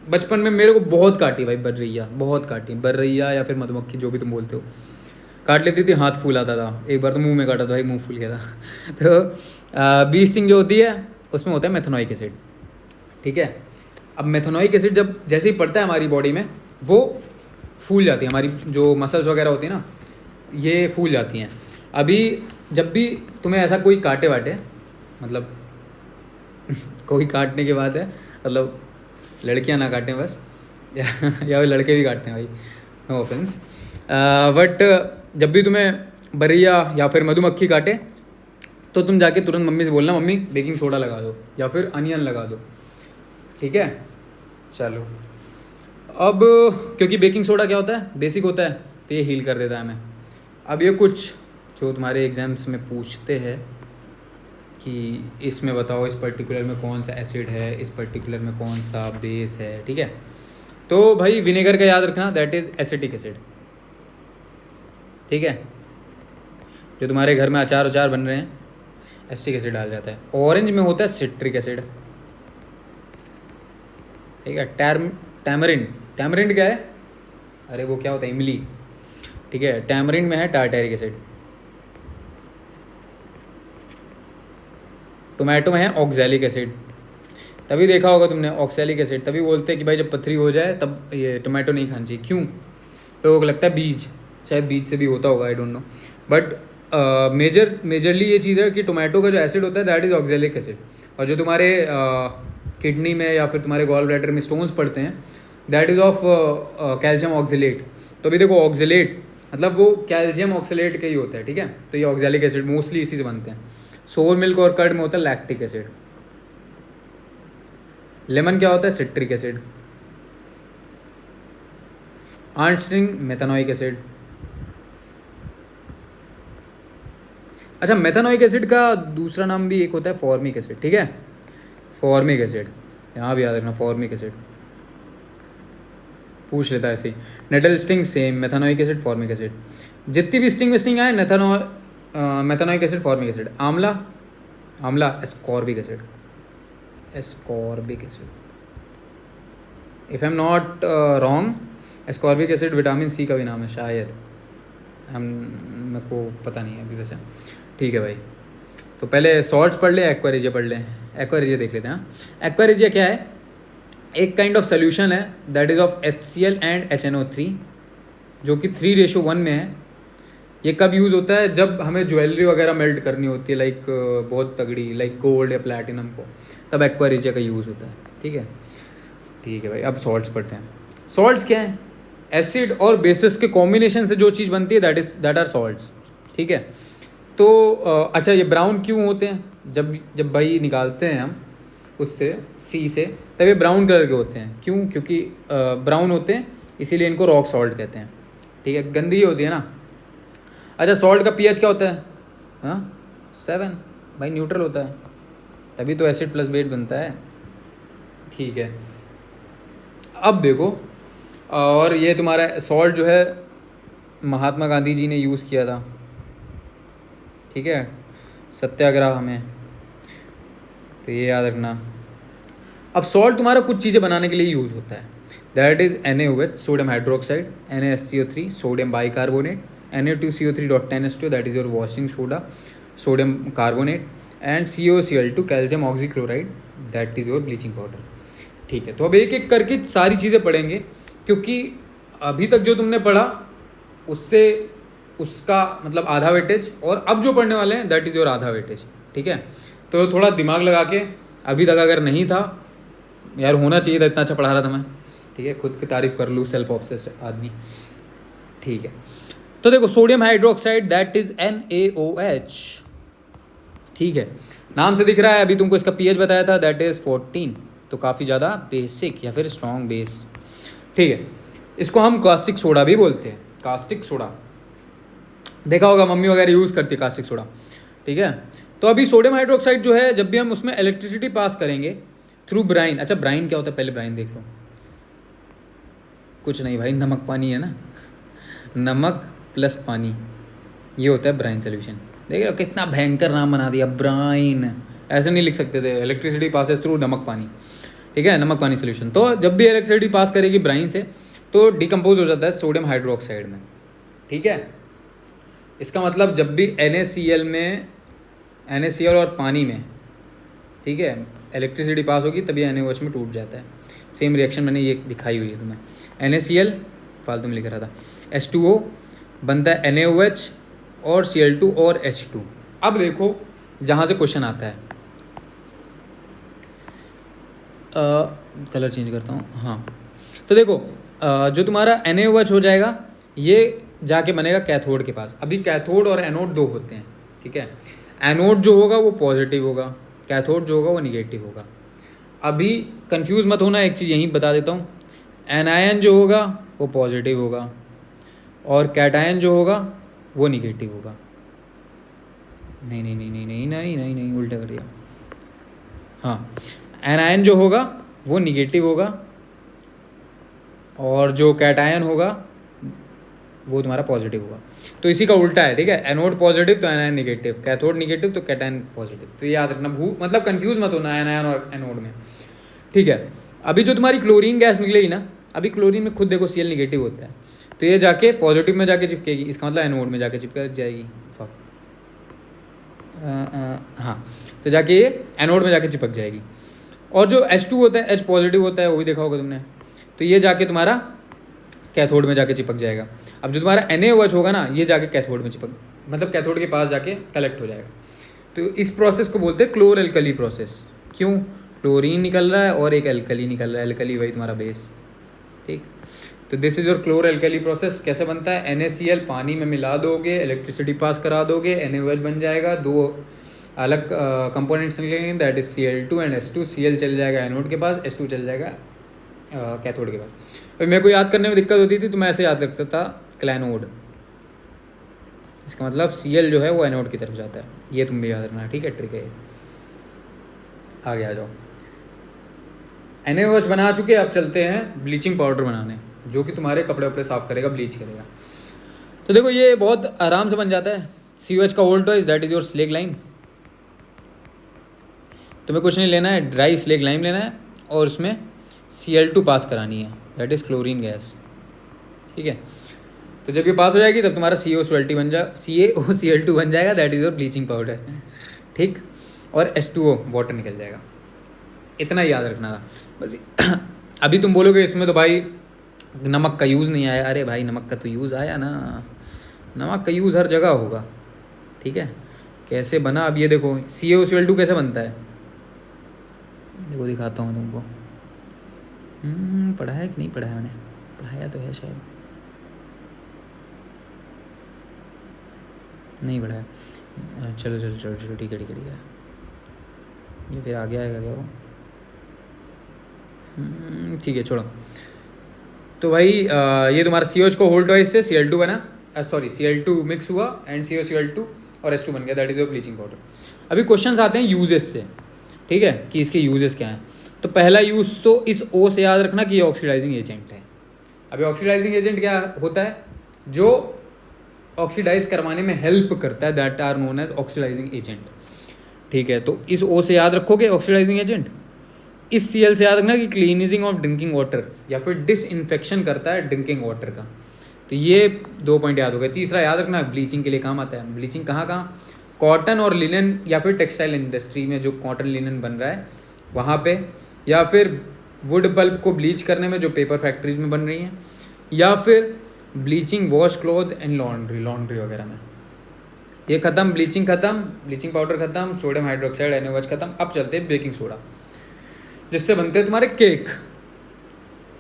बचपन में मेरे को बहुत काटी भाई बर्रैया या फिर मधुमक्खी, जो भी तुम बोलते हो, काट लेती थी, हाथ फूल आता था। एक बार तो मुंह में काटा था भाई, मुंह फूल गया था। तो बी स्टिंग जो होती है उसमें होता है मेथनोइक एसिड, ठीक है। अब मेथनोइक एसिड जब जैसे ही पड़ता है हमारी बॉडी में, वो फूल जाती है, हमारी जो मसल्स वगैरह होती है ना, ये फूल जाती हैं। अभी जब भी तुम्हें ऐसा कोई काटे वाटे, मतलब कोई काटने के बाद है, मतलब लड़कियां ना काटें बस, या लड़के भी काटते हैं भाई, नो ऑफेंस, बट जब भी तुम्हें बरैया या फिर मधुमक्खी काटे, तो तुम जाके तुरंत मम्मी से बोलना, मम्मी बेकिंग सोडा लगा दो या फिर अनियन लगा दो, ठीक है। चलो, अब क्योंकि बेकिंग सोडा क्या होता है, बेसिक होता है, तो ये हील कर देता है हमें। अब ये कुछ जो तुम्हारे एग्जाम्स में पूछते हैं कि इसमें बताओ इस पर्टिकुलर में कौन सा एसिड है, इस पर्टिकुलर में कौन सा बेस है, ठीक है। तो भाई विनेगर का याद रखना, दैट इज़ एसिटिक एसिड, ठीक है। जो तुम्हारे घर में अचार बन रहे हैं, एसिटिक एसिड डाल जाता है। ऑरेंज में होता है सिट्रिक एसिड, ठीक है। टैमरिंड क्या है, अरे वो क्या होता है, इमली, ठीक है। टैमरिंड में है टार्टेरिक एसिड। टोमेटो में है ऑक्सैलिक एसिड, तभी देखा होगा तुमने ऑक्सैलिक एसिड, तभी बोलते हैं कि भाई जब पथरी हो जाए तब ये टोमेटो नहीं खानी चाहिए। क्यों? लोगों को लगता है बीज, शायद बीज से भी होता होगा, I don't know, but majorly ये चीज़ है कि टोमेटो का जो एसिड होता है दैट इज़ ऑक्सैलिक एसिड, और जो तुम्हारे किडनी में या फिर तुम्हारे गॉल ब्लैडर में स्टोन्स पड़ते हैं that is of calcium oxalate. तो अभी देखो ऑक्सलेट मतलब वो कैल्शियम ऑक्सलेट का ही होता है, ठीक है। तो ये ऑक्सैलिक एसिड मोस्टली इसी से बनते हैं। सोर मिल्क और कर्ड में होता है लैक्टिक एसिड। लेमन क्या होता है, citric acid. Ant sting methanoic acid. अच्छा, मेथनोइक एसिड का दूसरा नाम भी एक होता है फॉर्मिक एसिड, ठीक है, फॉर्मिक एसिड, यहाँ भी याद रखना, फॉर्मिक एसिड पूछ लेता है ऐसे ही। Nettle sting same, methanoic acid, formic acid. जितनी भी स्टिंग आए मेथनोइक एसिड, फॉर्मिक एसिड। आंवला ascorbic acid, if I am not wrong ascorbic acid vitamin C का भी नाम है शायद, मेरे को पता नहीं है अभी वैसे, ठीक है भाई। तो पहले सॉल्ट्स पढ़ ले, एक्वारेजिया पढ़ ले। एक्वारेजिया देख लेते हैं। एक्वारेजिया क्या है, एक काइंड ऑफ सोल्यूशन है that is of HCl and HNO3, जो कि 3:1 में है, ये कब यूज़ होता है? जब हमें ज्वेलरी वगैरह मेल्ट करनी होती है, लाइक बहुत तगड़ी, लाइक गोल्ड या प्लैटिनम को, तब एक्वा रिजिया का यूज़ होता है। ठीक है, ठीक है भाई। अब सॉल्ट्स पढ़ते हैं। सॉल्ट्स क्या है? एसिड और बेसिस के कॉम्बिनेशन से जो चीज़ बनती है दैट आर सॉल्ट्स। ठीक है, तो अच्छा, ये ब्राउन क्यों होते हैं? जब जब भाई निकालते हैं हम उससे, सी से, तब ये ब्राउन कलर के होते हैं। क्यों? क्योंकि ब्राउन होते हैं, इसीलिए इनको रॉक सॉल्ट कहते हैं। ठीक है, गंदी होती है ना। अच्छा, सॉल्ट का पीएच क्या होता है? हाँ, 7 भाई, न्यूट्रल होता है, तभी तो एसिड प्लस बेस बनता है। ठीक है, अब देखो, और ये तुम्हारा सॉल्ट जो है महात्मा गांधी जी ने यूज़ किया था। ठीक है, सत्याग्रह में, तो ये याद रखना। अब सॉल्ट तुम्हारा कुछ चीज़ें बनाने के लिए यूज़ होता है, that is NaOH sodium hydroxide, NaSCO3 sodium bicarbonate, Na2CO3.10H2 that is your washing soda sodium carbonate, and COCl2 calcium oxychloride that is your bleaching powder. ठीक है, तो अब एक एक करके सारी चीज़ें पढ़ेंगे, क्योंकि अभी तक जो तुमने पढ़ा उससे उसका मतलब आधा वेटेज, और अब जो पढ़ने वाले हैं दैट इज़ योर आधा वेटेज। ठीक है, तो थोड़ा दिमाग लगा के, अभी तक अगर नहीं था यार, होना चाहिए था, इतना अच्छा पढ़ा रहा था मैं। ठीक है, खुद की तारीफ कर लूँ, सेल्फ ऑब्सेस्ड आदमी। ठीक है, तो देखो, sodium hydroxide that is NaOH। ठीक है, नाम से दिख रहा है, अभी तुमको इसका पीएच बताया था, दैट इज 14, तो काफ़ी ज़्यादा बेसिक या फिर स्ट्रॉन्ग बेस। ठीक है, इसको हम कास्टिक सोडा भी बोलते हैं। कास्टिक सोडा देखा होगा, मम्मी वगैरह यूज़ करती है कास्टिक सोडा। ठीक है, तो अभी सोडियम हाइड्रोक्साइड जो है, जब भी हम उसमें इलेक्ट्रिसिटी पास करेंगे थ्रू ब्राइन। अच्छा, ब्राइन क्या होता है? पहले ब्राइन देख लो। कुछ नहीं भाई, नमक पानी है ना, नमक प्लस पानी, ये होता है ब्राइन सोल्यूशन। देख रहे हो कितना भयंकर नाम बना दिया, ब्राइन। ऐसे नहीं लिख सकते थे, इलेक्ट्रिसिटी पासेस थ्रू नमक पानी। ठीक है, नमक पानी सोल्यूशन। तो जब भी इलेक्ट्रिसिटी पास करेगी ब्राइन से, तो डिकम्पोज हो जाता है सोडियम हाइड्रोक्साइड में। ठीक है, इसका मतलब जब भी NaCl में, NaCl और पानी में, ठीक है, इलेक्ट्रिसिटी पास होगी तभी NaOH में टूट जाता है। सेम रिएक्शन मैंने ये दिखाई हुई है तुम्हें। NaCl फालतू में लिख रहा था, H2O बनता है NaOH और Cl2 और H2। अब देखो जहाँ से क्वेश्चन आता है, कलर चेंज करता हूँ। हाँ, तो देखो, जो तुम्हारा NaOH हो जाएगा, ये जाके बनेगा कैथोड के पास। अभी कैथोड और एनोड दो होते हैं। ठीक है, एनोड जो होगा वो पॉजिटिव होगा, कैथोड जो होगा वो निगेटिव होगा। अभी कंफ्यूज मत होना, एक चीज़ यहीं बता देता हूँ, एनायन जो होगा वो पॉजिटिव होगा और कैटायन जो होगा वो निगेटिव होगा। नहीं नहीं नहीं नहीं नहीं नहीं नहीं नहीं, उल्टा कर दिया। हाँ, एनायन जो होगा वो निगेटिव होगा और जो कैटायन होगा वो तुम्हारा पॉजिटिव होगा। तो इसी का उल्टा है। ठीक है, एनोड पॉजिटिव तो एनायन निगेटिव, कैथोड निगेटिव तो कैटायन पॉजिटिव। तो ये याद रखना, मतलब कंफ्यूज मत होना एनायन और एनोड में। ठीक है, अभी जो तुम्हारी क्लोरीन गैस निकलेगी ना, अभी क्लोरीन में खुद देखो Cl निगेटिव होता है, तो ये जाके पॉजिटिव में जाके चिपकेगी, इसका मतलब एनोड में जाके चिपक जाएगी। हाँ, तो जाके ये एनोड में जाके चिपक जाएगी। और जो H2 होता है, H पॉजिटिव होता है, वो भी देखा होगा तुमने, तो ये जाके तुम्हारा कैथोड में जाके चिपक जाएगा। अब जो तुम्हारा NaOH होगा ना, ये जाके कैथोड में चिपक, मतलब कैथोड के पास जाके कलेक्ट हो जाएगा। तो इस प्रोसेस को बोलते हैं क्लोर एल्कली प्रोसेस। क्यों? क्लोरीन निकल रहा है और एक एल्कली निकल रहा है, एल्कली वही तुम्हारा बेस। ठीक, तो this is your chlor alkali process. कैसे बनता है? NaCl पानी में मिला दोगे, इलेक्ट्रिसिटी पास करा दोगे, NaOH बन जाएगा, दो अलग कंपोनेंट्स निकलेंगे, that is Cl2 and H2। Cl चल जाएगा एनोड के पास, H2 चल जाएगा कैथोड के पास। भाई मेरे को याद करने में दिक्कत होती थी, तो मैं ऐसे याद रखता था क्लैनोड। इसका मतलब Cl जो है वो एनोड की तरफ जाता है, ये तुम भी याद रखना। ठीक है, ट्रिक है। आगे आ जाओ, NaOH बना चुके, अब चलते हैं ब्लीचिंग पाउडर बनाने, जो कि तुम्हारे कपड़े वपड़े साफ़ करेगा, ब्लीच करेगा। तो देखो ये बहुत आराम से बन जाता है। COH का volt wise that is your slaked lime. तुम्हें कुछ नहीं लेना है, ड्राई स्लेग लाइम लेना है और उसमें Cl2 पास करानी है, दैट इज़ क्लोरीन गैस। ठीक है, तो जब ये पास हो जाएगी तब तुम्हारा CaOCl2 बन जाएगा, that is your bleaching powder. ठीक, और H2O वाटर निकल जाएगा। इतना ही याद रखना था बस। अभी तुम बोलोगे इसमें तो भाई नमक का यूज़ नहीं आया। अरे भाई नमक का तो यूज़ आया ना, नमक का यूज़ हर जगह होगा, ठीक है। कैसे बना, अब ये देखो CaOCl2 कैसे बनता है, देखो दिखाता हूँ तुमको। पढ़ा है कि नहीं पढ़ा है, मैंने पढ़ाया तो है शायद, नहीं पढ़ा है। चलो चलो चलो चलो ठीक है ठीक है ठीक है। ये फिर आगे आएगा क्या वो, ठीक है छोड़ो। तो भाई ये तुम्हारा CH को होल्ड वाइज से Cl2 बना, सॉरी Cl2 मिक्स हुआ एंड CaCl2 और H2 बन गया, that is your bleaching powder. अभी क्वेश्चंस आते हैं यूजेस से, ठीक है, कि इसके यूजेस क्या हैं। तो पहला यूज़ तो इस O से याद रखना कि ये ऑक्सीडाइजिंग एजेंट है। अभी ऑक्सीडाइजिंग एजेंट क्या होता है, जो ऑक्सीडाइज करवाने में हेल्प करता है, that are known as oxidising agent, ठीक है। तो इस O से याद रखोगे ऑक्सीडाइजिंग एजेंट। इस Cl से याद रखना कि क्लीनिजिंग ऑफ ड्रिंकिंग वाटर या फिर डिसइंफेक्शन करता है ड्रिंकिंग वाटर का। तो ये 2 पॉइंट याद हो गए। तीसरा याद रखना ब्लीचिंग के लिए काम आता है। ब्लीचिंग कहाँ कहाँ, कॉटन और लिनन या फिर टेक्सटाइल इंडस्ट्री में जो कॉटन लिनन बन रहा है वहाँ पे, या फिर वुड पल्प को ब्लीच करने में जो पेपर फैक्ट्रीज में बन रही हैं, या फिर bleaching wash clothes and laundry वगैरह में। ये खत्म, ब्लीचिंग खत्म, ब्लीचिंग पाउडर खत्म, सोडियम हाइड्रोक्साइड NaOH खत्म। अब चलते हैं बेकिंग सोडा, जिससे बनते हैं तुम्हारे केक,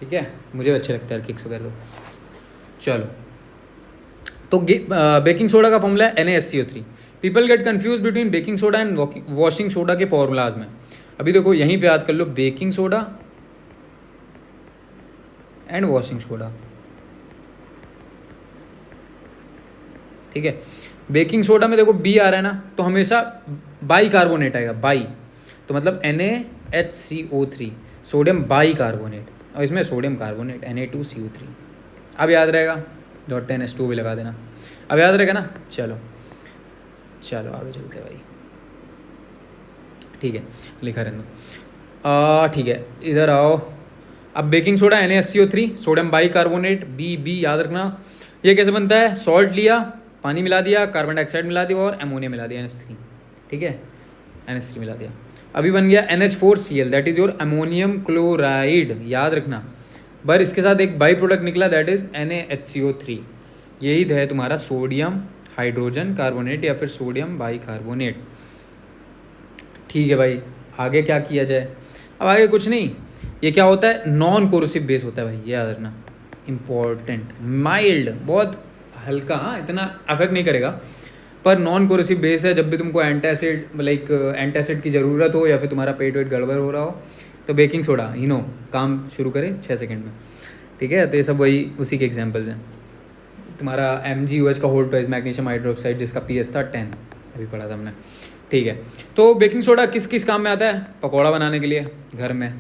ठीक है। मुझे अच्छे लगते हैं केक्स वगैरह। तो चलो, तो बेकिंग सोडा का फॉर्मूला है NaHCO3। People get confuse between baking soda and washing soda के फॉर्मूलाज में। अभी देखो यहीं पे याद कर लो, baking soda and washing soda, ठीक है। बेकिंग सोडा में देखो B आ रहा है ना, तो हमेशा बाई कार्बोनेट आएगा, बाई, तो मतलब NaHCO3, सोडियम बाई कार्बोनेट, और इसमें सोडियम कार्बोनेट Na2CO3। अब याद रहेगा, .10H2 भी लगा देना, अब याद रहेगा ना। चलो चलो आगे चलते हैं भाई, ठीक है, लिखा रहने दो। ठीक है, इधर आओ। अब baking soda NaHCO3, sodium by carbonate B याद रखना। ये कैसे बनता है, सॉल्ट लिया, पानी मिला दिया, कार्बन डाइऑक्साइड मिला दिया और अमोनिया मिला दिया, NH3, ठीक है, NH3 मिला दिया। अभी बन गया NH4Cl, that is your ammonium chloride, याद रखना। पर इसके साथ एक बाई प्रोडक्ट निकला, दैट इज NaHCO3। यही है तुम्हारा सोडियम हाइड्रोजन कार्बोनेट या फिर सोडियम बाई कार्बोनेट, ठीक है भाई। आगे क्या किया जाए, अब आगे कुछ नहीं। ये क्या होता है, नॉन कोरोसिव बेस होता है भाई, ये याद रखना, इंपॉर्टेंट। माइल्ड, बहुत हल्का, हाँ, इतना अफेक्ट नहीं करेगा, पर नॉन कोरोसिव बेस है। जब भी तुमको एंटासिड एंटासिड की ज़रूरत हो या फिर तुम्हारा पेट वेट गड़बड़ हो रहा हो, तो बेकिंग सोडा काम शुरू करे 6 सेकंड में, ठीक है। तो ये सब वही उसी के एग्जाम्पल्स हैं। तुम्हारा MgOH का होल्ड ट्वाइस मैग्नीशियम हाइड्रोक्साइड, जिसका pH था 10, अभी पढ़ा था हमने, ठीक है। तो बेकिंग सोडा किस किस काम में आता है, पकौड़ा बनाने के लिए घर में,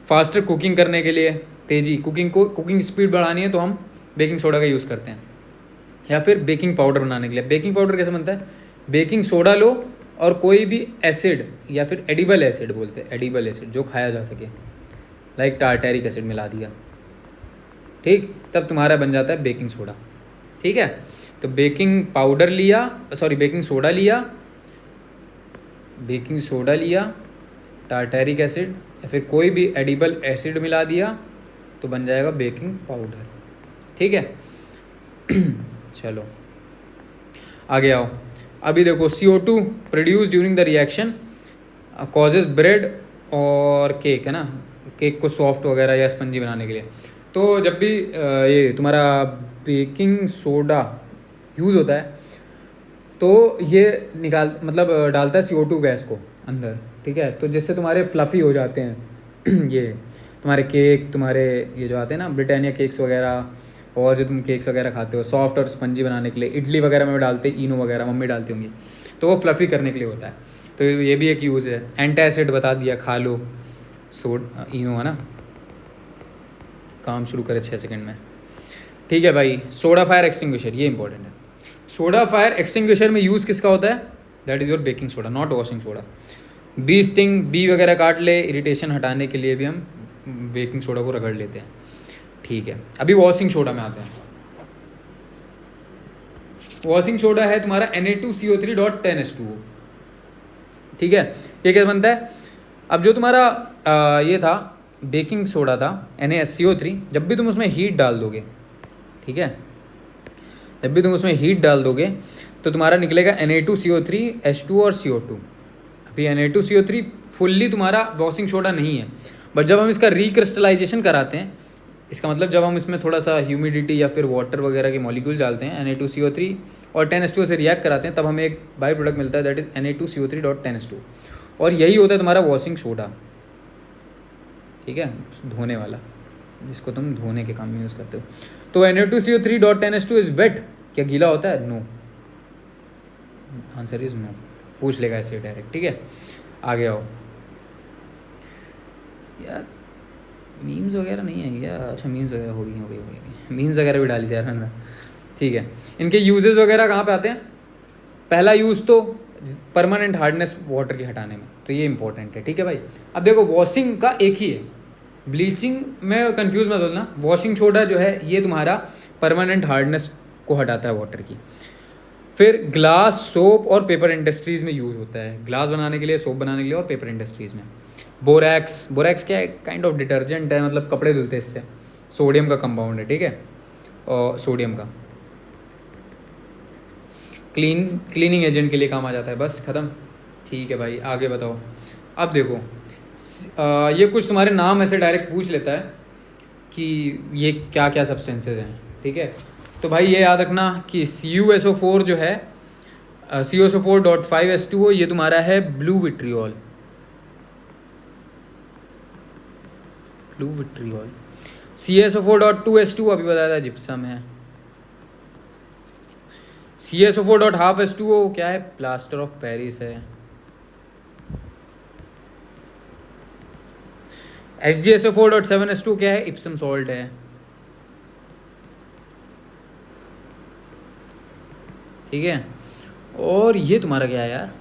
फास्टर कुकिंग करने के लिए, तेज़ी कुकिंग स्पीड बढ़ानी है तो हम बेकिंग सोडा का यूज़ करते हैं, या फिर बेकिंग पाउडर बनाने के लिए। बेकिंग पाउडर कैसे बनता है, बेकिंग सोडा लो और कोई भी एसिड या फिर एडिबल एसिड बोलते हैं, एडिबल एसिड जो खाया जा सके, लाइक टार्टेरिक एसिड मिला दिया, ठीक, तब तुम्हारा बन जाता है बेकिंग सोडा, ठीक है। तो बेकिंग पाउडर लिया, सॉरी बेकिंग सोडा लिया, टार्टेरिक एसिड या फिर कोई भी एडिबल एसिड मिला दिया, तो बन जाएगा बेकिंग पाउडर, ठीक है। चलो आगे आओ। अभी देखो CO2 produce during the reaction causes bread और केक, है ना, केक को सॉफ्ट वगैरह या स्पंजी बनाने के लिए। तो जब भी ये तुम्हारा बेकिंग सोडा यूज़ होता है, तो ये डालता है CO2 गैस को अंदर, ठीक है। तो जिससे तुम्हारे फ्लफ़ी हो जाते हैं ये तुम्हारे केक, तुम्हारे ये जो आते हैं ना ब्रिटानिया केक्स वगैरह, और जो तुम केक्स वगैरह खाते हो सॉफ्ट और स्पंजी बनाने के लिए, इडली वगैरह में डालते इनो वगैरह, मम्मी डालती होंगी, तो वो फ्लफ़ी करने के लिए होता है। तो ये भी एक यूज़ है। एंटासिड बता दिया, खा लो, इनो, है ना, काम शुरू करे 6 सेकंड में, ठीक है भाई। सोडा फायर एक्सटिंग्विशर, ये इंपॉर्टेंट है। सोडा फायर एक्सटिंग्विशर में यूज़ किसका होता है, that is your baking soda, not washing soda. Bee sting, bee वगैरह काट ले, इरिटेशन हटाने के लिए भी हम बेकिंग सोडा को रगड़ लेते हैं, ठीक है। अभी वॉशिंग सोडा में आते हैं। वॉशिंग सोडा है तुम्हारा Na2CO3.10H2O, ठीक है। ये क्या बनता है, अब जो तुम्हारा ये था बेकिंग सोडा था NaSCO3, जब भी तुम उसमें हीट डाल दोगे, ठीक है, जब भी तुम उसमें हीट डाल दोगे तो तुम्हारा निकलेगा Na2CO3 H2 और CO2। अभी Na2CO3 फुल्ली तुम्हारा वॉशिंग सोडा नहीं है, बट जब हम इसका रिक्रिस्टलाइजेशन कराते हैं, इसका मतलब जब हम इसमें थोड़ा सा ह्यूमिडिटी या फिर वाटर वगैरह के मॉलिक्यूल्स डालते हैं Na2CO3 और 10H2O से रिएक्ट कराते हैं, तब हमें एक बाई प्रोडक्ट मिलता है, दैट इज Na2CO3.10H2, और यही होता है तुम्हारा वॉशिंग सोडा। ठीक है, धोने वाला, जिसको तुम धोने के काम में यूज़ करते हो। तो Na2CO3.10H2 इज वेट, क्या गीला होता है? No, answer is no. पूछ लेगा ऐसे डायरेक्ट। ठीक है, आगे आओ यार। मीम्स वगैरह नहीं है क्या? अच्छा, मीम्स वगैरह हो गई मीम्स वगैरह भी डाली थी यार, है ना। ठीक है, इनके यूजेस वगैरह कहाँ पे आते हैं? पहला यूज़ तो परमानेंट हार्डनेस वाटर की हटाने में, तो ये इंपॉर्टेंट है। ठीक है भाई, अब देखो वॉशिंग का एक ही है, ब्लीचिंग में कंफ्यूज मत होना। वॉशिंग सोडा जो है ये तुम्हारा परमानेंट हार्डनेस को हटाता है वाटर की। फिर ग्लास, सोप और पेपर इंडस्ट्रीज़ में यूज़ होता है, ग्लास बनाने के लिए, सोप बनाने के लिए, और पेपर इंडस्ट्रीज़ में। बोरैक्स क्या है? काइंड ऑफ डिटर्जेंट है, मतलब कपड़े धुलते हैं इससे। सोडियम का कंपाउंड है, ठीक है, और सोडियम का क्लीनिंग एजेंट के लिए काम आ जाता है। बस ख़त्म। ठीक है भाई, आगे बताओ। अब देखो ये कुछ तुम्हारे नाम ऐसे डायरेक्ट पूछ लेता है कि ये क्या क्या सब्सटेंसेज हैं। ठीक है, तो भाई ये याद रखना कि CuSO4 जो है, CuSO4.5H2O, ये तुम्हारा है ब्लू विट्रियोल। CuSO4.2H2 अभी बताया था, जिप्सम है। CuSO4.5H2O क्या है? प्लास्टर ऑफ पेरिस है। FgSO4.7H2 क्या है? इप्सम सॉल्ट है। ठीक है, और ये तुम्हारा क्या है यार?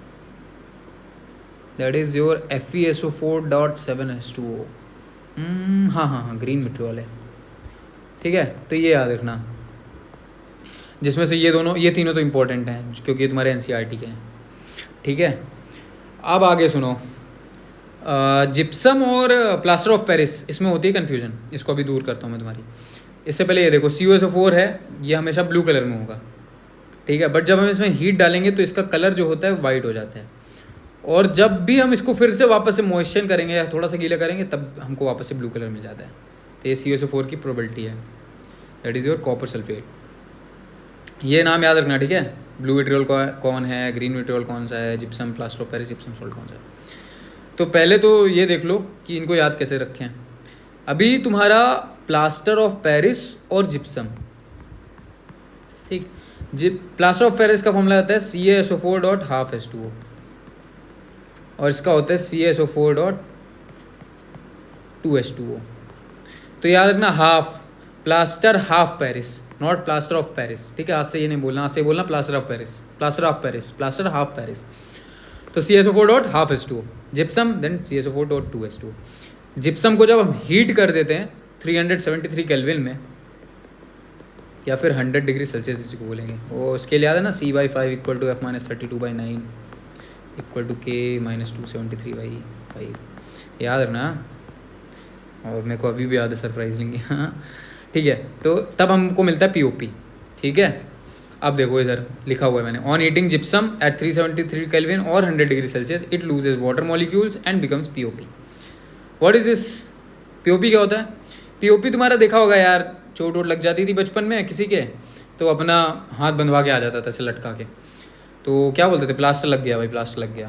That is your FeSO4.7H2O। हाँ, ग्रीन विट्रियोल है। ठीक है, तो ये याद रखना, जिसमें से ये तीनों तो इम्पोर्टेंट हैं क्योंकि ये तुम्हारे NCERT के हैं। ठीक है, अब आगे सुनो। जिप्सम और प्लास्टर ऑफ पेरिस, इसमें होती है कन्फ्यूजन, इसको अभी दूर करता हूँ मैं तुम्हारी। इससे पहले ये देखो, CuSO4 है, ये हमेशा ब्लू कलर में होगा। ठीक है, बट जब हम इसमें हीट डालेंगे तो इसका कलर जो होता है वाइट हो जाता है, और जब भी हम इसको फिर से वापस से मॉइस्चर करेंगे या थोड़ा सा गीला करेंगे, तब हमको वापस से ब्लू कलर मिल जाता है। तो ये CuSO4 की प्रोबेबिलिटी है, that is your copper sulphate. ये नाम याद रखना, ठीक है। ब्लू विट्रियोल कौन है, ग्रीन विट्रियोल कौन सा है, gypsum, plaster of Paris, gypsum salt कौन सा है। तो पहले तो ये देख लो कि इनको याद कैसे रखें। अभी तुम्हारा प्लास्टर ऑफ पेरिस और जिप्सम, ठीक, प्लास्टर ऑफ पेरिस का फॉर्मूला आता है CaSO4.5H2O, और इसका होता है CaSO4.2H2O। तो याद रखना, half plaster, half Paris, not plaster of Paris. ठीक है, आज से ये नहीं बोलना, आज से बोलना plaster of Paris, plaster of Paris, plaster half Paris. तो CaSO4.5H2O, gypsum, then CaSO4.2H2O। Gypsum को जब हम हीट कर देते हैं 373 केल्विन में, या फिर 100 डिग्री सेल्सियस इसी को बोलेंगे, वो उसके लिए याद है ना, C/5 = F-32/9 = K - 273/5, याद रखना। और मेरे को अभी भी याद है, सरप्राइजिंगली। हाँ, ठीक है, तो तब हमको मिलता है POP। ठीक है, अब देखो इधर लिखा हुआ है मैंने, on heating gypsum at 373 kelvin और 100 degree Celsius it loses water molecules and becomes POP। What is this? POP क्या होता है? POP तुम्हारा देखा होगा यार, चोट वोट लग जाती थी बचपन में किसी के, तो अपना हाथ बंधवा के आ जाता था ऐसे लटका के, तो क्या बोलते थे, प्लास्टर लग गया भाई, प्लास्टर लग गया,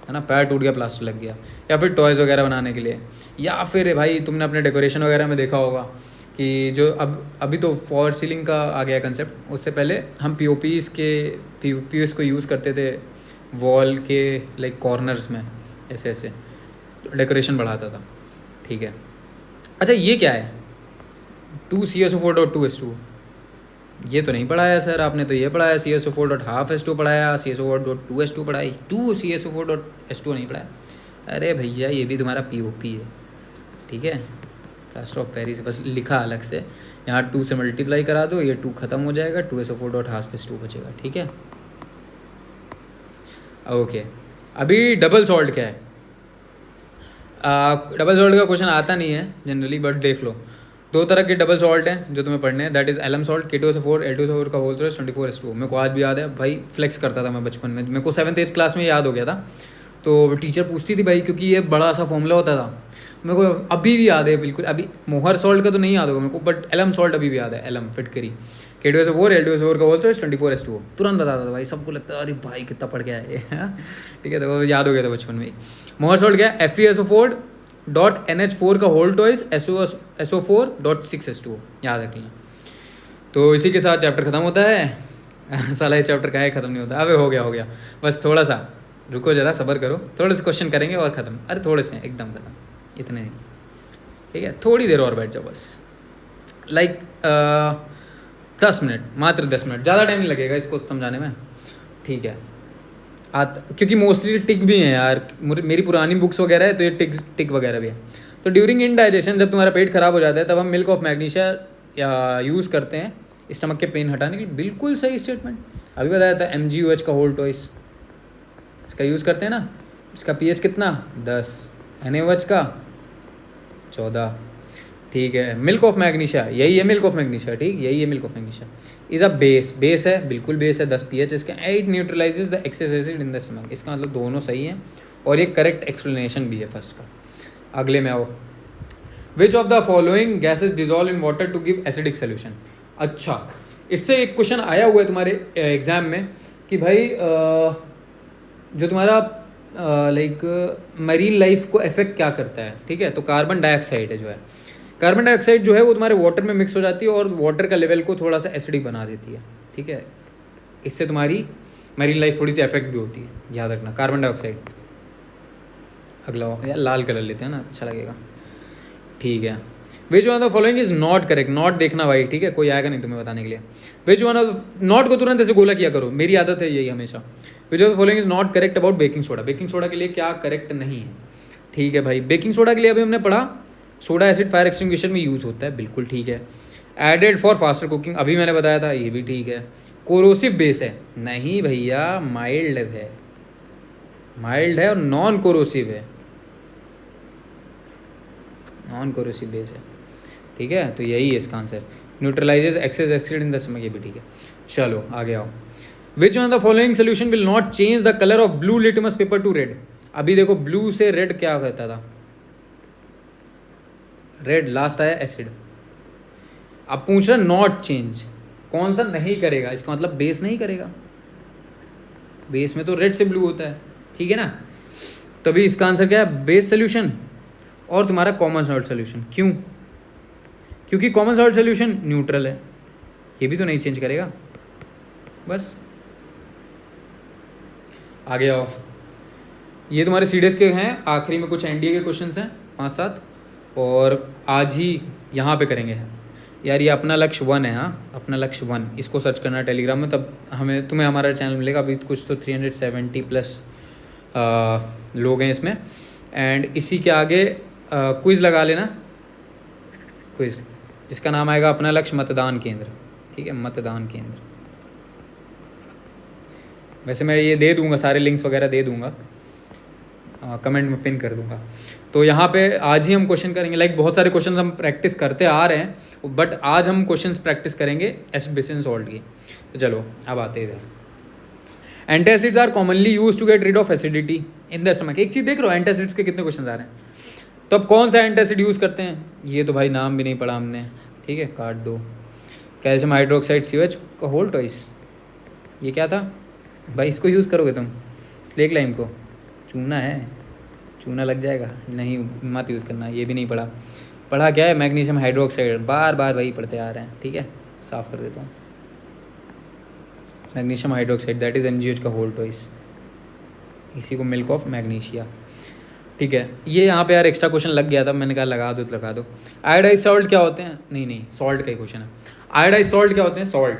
है ना, पैर टूट गया, प्लास्टर लग गया। या फिर टॉयज़ वगैरह बनाने के लिए, या फिर भाई तुमने अपने डेकोरेशन वगैरह में देखा होगा कि जो अभी तो फॉर सीलिंग का आ गया कंसेप्ट, उससे पहले हम POPs को यूज़ करते थे वॉल के लाइक कॉर्नर्स में, ऐसे ऐसे डेकोरेशन बढ़ाता था। ठीक है, अच्छा ये क्या है 2CaSO4.2H2? ये तो नहीं पढ़ाया सर आपने, तो ये पढ़ाया CaSO4.5H2 पढ़ाया, CaSO4.2H2 पढ़ाई, 2CaSO4.H2 नहीं पढ़ाया। अरे भैया ये भी तुम्हारा POP है। ठीक है, प्लास्टर ऑफ पेरिस बस लिखा अलग से, यहाँ 2 से मल्टीप्लाई करा दो, ये 2 ख़त्म हो जाएगा, 2SO4.5H2 बचेगा। ठीक है, ओके। अभी डबल सॉल्ट क्या है? डबल सॉल्ट का क्वेश्चन आता नहीं है जनरली, बट देख लो, दो तरह के डबल सॉल्ट हैं जो तुम्हें पढ़ने हैं, that is alum salt K2SO4 L2SO4 का होल तो 24H2O। मेरे को आज भी याद है भाई, फ्लेक्स करता था मैं बचपन में, मेरे को 7th 8th क्लास में याद हो गया था। तो टीचर पूछती थी भाई, क्योंकि ये बड़ा सा फॉर्मूला होता था, मेरे को अभी भी याद है बिल्कुल। अभी मोहर सॉल्ट का तो नहीं याद होगा मेरे को, बट एलम सॉल्ट अभी भी याद है, एलम फिटकरी K2SO4 L2SO4 का होल तो 24H2O, तुरंत बताता था भाई, सबको लगता है अरे भाई कितना पढ़ गया है ये, ठीक है। तो वो याद हो गया था बचपन में ही। मोहर सॉल्ट क्या है, FeSO4.NH4 का होल टॉइस SO4.6H2O, याद रख लेना। तो इसी के साथ चैप्टर खत्म होता है। साला ये चैप्टर का है ख़त्म नहीं होता। अबे हो गया बस, थोड़ा सा रुको जरा, सब्र करो, थोड़े से क्वेश्चन करेंगे और ख़त्म। अरे थोड़े से एकदम ख़त्म, इतने नहीं, ठीक है। थोड़ी देर और बैठ जाओ बस, लाइक 10 मिनट, मात्र 10 मिनट, ज़्यादा टाइम नहीं लगेगा इसको समझाने में, ठीक है। क्योंकि मोस्टली टिक भी हैं यार, मेरी पुरानी बुक्स वगैरह है तो ये टिक वगैरह भी है। तो ड्यूरिंग इनडाइजेशन, जब तुम्हारा पेट खराब हो जाता है तब हम मिल्क ऑफ मैग्नीशिया या यूज़ करते हैं स्टमक के पेन हटाने के लिए। बिल्कुल सही स्टेटमेंट, अभी बताया था MgOH का होल टॉइस, इसका यूज़ करते हैं ना। इसका pH कितना 10, NaOH का 14, ठीक है। मिल्क ऑफ मैग्नीशिया, यही है मिल्क ऑफ मैग्नीशिया, ठीक, यही है milk of magnesia. Is a base है, बिल्कुल बेस है, 10 pH इसका। It न्यूट्रलाइजेज the excess acid in the stomach, इसका मतलब दोनों सही हैं और ये करेक्ट एक्सप्लेनेशन भी है फर्स्ट का। अगले में आओ, which of the following gases dissolve in water to give acidic solution. अच्छा, इससे एक क्वेश्चन आया हुआ है तुम्हारे एग्जाम में कि भाई जो तुम्हारा लाइक मरीन लाइफ को इफेक्ट क्या करता है, ठीक है। तो कार्बन डाइऑक्साइड है जो है, कार्बन डाइऑक्साइड जो है वो तुम्हारे वाटर में मिक्स हो जाती है और वाटर का लेवल को थोड़ा सा एसिडिक बना देती है, ठीक है। इससे तुम्हारी मरीन लाइफ थोड़ी सी इफेक्ट भी होती है, याद रखना, कार्बन डाइऑक्साइड। अगला यार लाल कलर लेते हैं ना, अच्छा लगेगा, ठीक है। Which one of the following is not correct, not देखना भाई, ठीक है, कोई आएगा नहीं तुम्हें बताने के लिए। विच वन ऑफ, नॉट को तुरंत ऐसे गोला किया करो, मेरी आदत है यही हमेशा। विच of the following is not correct about baking soda, baking soda के लिए क्या करेक्ट नहीं है, ठीक है भाई। बेकिंग सोडा के लिए अभी हमने पढ़ा सोडा एसिड फायर एक्सटिंग्विशर में यूज़ होता है, बिल्कुल ठीक है। एडेड फॉर फास्टर कुकिंग, अभी मैंने बताया था, ये भी ठीक है। कोरोसिव बेस है, नहीं भैया, माइल्ड है, माइल्ड है और नॉन कोरोसिव है, नॉन कोरोसिव बेस है, ठीक है। तो यही है इसका answer, न्यूट्रलाइजेज excess acid in the stomach, ये भी ठीक है। चलो आगे आओ, विच one of the following solution will not change the colour of blue litmus paper two red. अभी देखो ब्लू से रेड क्या करता था, रेड, लास्ट आया एसिड। अब पूछ रहा नॉट चेंज, कौन सा नहीं करेगा, इसका मतलब बेस नहीं करेगा, बेस में तो रेड से ब्लू होता है, ठीक है ना। तो अभी इसका आंसर क्या है, बेस सोल्यूशन और तुम्हारा कॉमन सॉल्ट सोल्यूशन। क्यों, क्योंकि कॉमन सॉल्ट सोल्यूशन न्यूट्रल है, ये भी तो नहीं चेंज करेगा, बस। आगे आओ, ये तुम्हारे सीडीएस के हैं, आखिरी में कुछ एनडीए के क्वेश्चंस हैं 5-7, और आज ही यहाँ पे करेंगे यार। ये अपना लक्ष्य 1 है, हाँ, अपना लक्ष्य 1, इसको सर्च करना टेलीग्राम में, तब तुम्हें हमारा चैनल मिलेगा। अभी कुछ तो 370+ लोग हैं इसमें, एंड इसी के आगे क्विज़ लगा लेना, क्विज़ जिसका नाम आएगा अपना लक्ष्य मतदान केंद्र, ठीक है, मतदान केंद्र। वैसे मैं ये दे दूंगा, सारे लिंक्स वगैरह दे दूंगा, कमेंट में पिन कर दूंगा। तो यहाँ पे आज ही हम क्वेश्चन करेंगे, लाइक बहुत सारे क्वेश्चन हम प्रैक्टिस करते आ रहे हैं, बट आज हम क्वेश्चन प्रैक्टिस करेंगे एसिड बेस एंड सॉल्ट की। तो चलो अब आते हैं इधर। Antacids are commonly use to get rid of acidity in the stomach. एक चीज़ देख रहे हो, एंटासिड्स के कितने क्वेश्चन आ रहे हैं। तो अब कौन सा एंटासिड यूज़ करते हैं, ये तो भाई नाम भी नहीं पढ़ा हमने, ठीक है, काट दो। कैल्शियम हाइड्रोक्साइड COH का होल टॉइस, ये क्या था भाई, इसको यूज़ करोगे तुम, स्लेक लाइम को, चूना है, चूना लग जाएगा, नहीं मत यूज़ करना, ये भी नहीं पढ़ा। पढ़ा क्या है, मैग्नीशियम हाइड्रोक्साइड, बार बार वही पढ़ते आ रहे हैं, ठीक है, साफ़ कर देता हूँ। Magnesium hydroxide that is MgOH का होल टॉइस, इसी को मिल्क ऑफ मैग्नीशिया, ठीक है। ये यहाँ पे यार एक्स्ट्रा क्वेश्चन लग गया था, मैंने कहा लगा दो तो लगा दो। आयोडाइज सॉल्ट क्या होते हैं, नहीं सॉल्ट का ही क्वेश्चन है। आयोडाइज सॉल्ट क्या होते हैं, salt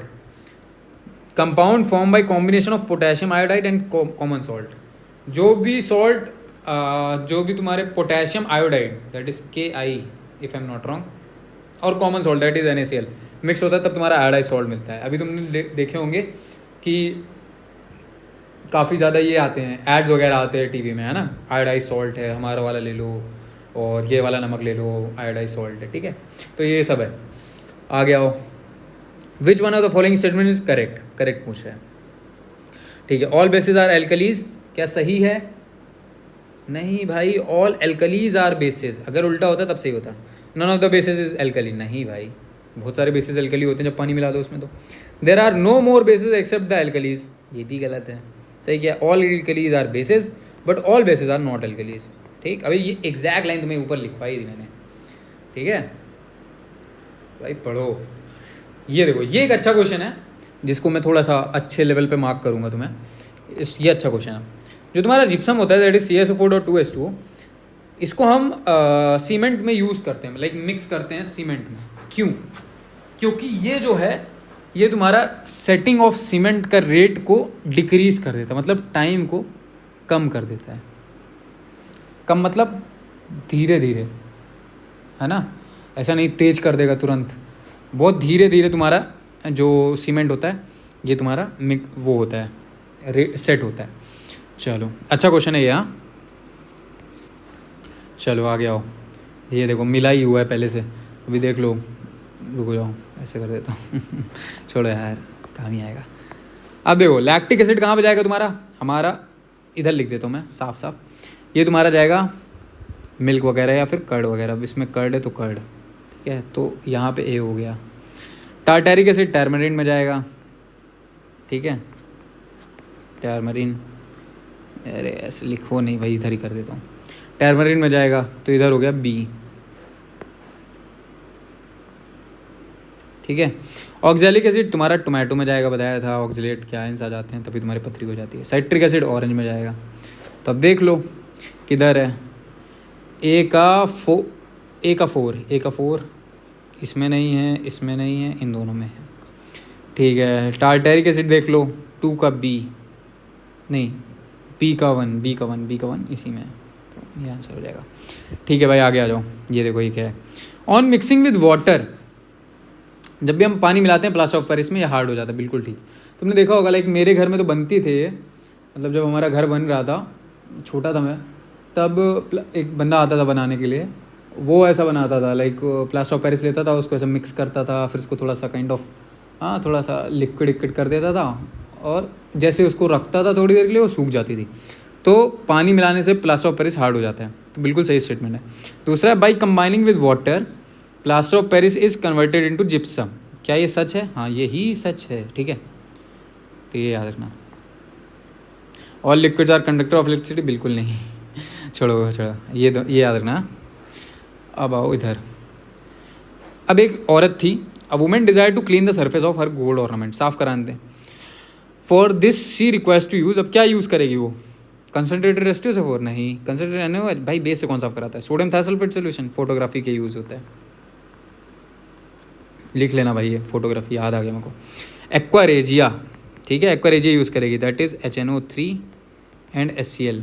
compound form by combination of potassium iodide and common salt. जो भी सॉल्ट जो भी तुम्हारे potassium iodide that is KI if I am not wrong, और common salt that is NaCl mix होता है, तब तुम्हारा आयोडाइज सॉल्ट मिलता है। अभी तुमने देखे होंगे कि काफ़ी ज़्यादा ये आते हैं, एड्स वगैरह आते हैं टीवी में, है ना, आयोडाइज सॉल्ट है हमारा वाला ले लो, और ये वाला नमक ले लो, आयोडाइज सॉल्ट है, ठीक है। तो ये सब है। आगे आओ, विच one of the following statement is correct, correct पूछ रहे हैं, ठीक है। ऑल बेसिस आर एल्कलीज, क्या सही है? नहीं भाई, ऑल एल्कलीज आर बेसिस, अगर उल्टा होता तब सही होता। None of the bases is alkali, नहीं भाई, बहुत सारे बेसिस एल्कली होते हैं जब पानी मिला दो उसमें। तो there are no more bases except the alkalis, ये भी गलत है। सही क्या, all alkalis are bases but all bases are not alkalis, ठीक। अभी ये एग्जैक्ट लाइन तुम्हें ऊपर लिखवाई थी मैंने, ठीक है भाई, पढ़ो। ये देखो, ये एक अच्छा क्वेश्चन है जिसको मैं थोड़ा सा अच्छे लेवल पे मार्क करूँगा तुम्हें। ये अच्छा क्वेश्चन है। जो तुम्हारा जिप्सम होता है दैट इज CaSO4.2H2O, इसको हम सीमेंट में यूज़ करते हैं, लाइक मिक्स करते हैं सीमेंट में। क्यों? क्योंकि ये जो है ये तुम्हारा सेटिंग ऑफ सीमेंट का रेट को डिक्रीज कर देता है, मतलब टाइम को कम कर देता है। कम मतलब धीरे धीरे, है ना, ऐसा नहीं तेज कर देगा तुरंत, बहुत धीरे धीरे तुम्हारा जो सीमेंट होता है ये तुम्हारा वो होता है, सेट होता है। चलो, अच्छा क्वेश्चन है ये। हाँ चलो आगे आओ। ये देखो मिला ही हुआ है पहले से, अभी देख लो। रुको जाओ, ऐसे कर देता हूँ छोड़ो यार, काम ही आएगा। अब देखो, लैक्टिक एसिड कहाँ पे जाएगा तुम्हारा? हमारा इधर लिख देता हूँ मैं साफ साफ, ये तुम्हारा जाएगा मिल्क वगैरह या फिर कर्ड वगैरह। अब इसमें कर्ड है तो कर्ड, ठीक है, तो यहाँ पे ए हो गया। टार्टेरिक एसिड टर्मरिन में जाएगा, ठीक है, टर्मरिन, अरे ऐसे लिखो नहीं भाई, इधर ही कर देता हूँ। टर्मरिन में जाएगा तो इधर हो गया बी, ठीक है। ऑक्जेलिक एसिड तुम्हारा टोमेटो में जाएगा, बताया था ऑक्जिलेट क्या आयंस आ जाते हैं तभी तुम्हारी पथरी हो जाती है। साइट्रिक एसिड ऑरेंज में जाएगा। तो अब देख लो किधर है, ए का फोर इसमें नहीं है, इसमें नहीं है, इन दोनों में है, ठीक है। टार्टेरिक एसिड देख लो, 2 का बी, नहीं बी का वन इसी में है, तो ये आंसर हो जाएगा, ठीक है भाई। आगे आ जाओ, ये देखो ये क्या है। ऑन मिक्सिंग विद वाटर, जब भी हम पानी मिलाते हैं प्लास्टर ऑफ पेरिस में, ये हार्ड हो जाता है, बिल्कुल ठीक। तुमने देखा होगा, लाइक मेरे घर में तो बनती थे, मतलब जब हमारा घर बन रहा था, छोटा था मैं तब, एक बंदा आता था बनाने के लिए, वो ऐसा बनाता था, लाइक प्लास्टर ऑफ पेरिस लेता था, उसको ऐसा मिक्स करता था, फिर उसको थोड़ा सा काइंड ऑफ थोड़ा सा लिक्विड कर देता था, और जैसे उसको रखता था थोड़ी देर के लिए, वो सूख जाती थी। तो पानी मिलाने से प्लास्टर ऑफ पेरिस हार्ड हो जाता है, तो बिल्कुल सही स्टेटमेंट है। दूसरा है, by combining with water plaster of Paris is converted into gypsum, क्या ये सच है? हाँ ये ही सच है, ठीक है, तो ये याद रखना। All liquids are conductor of electricity, बिल्कुल नहीं छोड़ो, ये याद रखना। अब आओ इधर। अब एक औरत थी, a woman desire to clean the surface of her gold ornament, साफ कराने दें। For this she request to use, अब क्या यूज़ करेगी वो? कंसनट्रेटेड H2SO4 नहीं, कंसनट्रेटेड NaOH भाई, बेस से कौन साफ कराता है? सोडियम थाइसल्फेट सोल्यूशन, फोटोग्राफी के यूज़ होता है, लिख लेना भाई, ये फोटोग्राफी याद आ गया मेरे को। एक्वारेजिया, ठीक है, एक्वारेजिया यूज़ करेगी, that is HNO3 and HCl।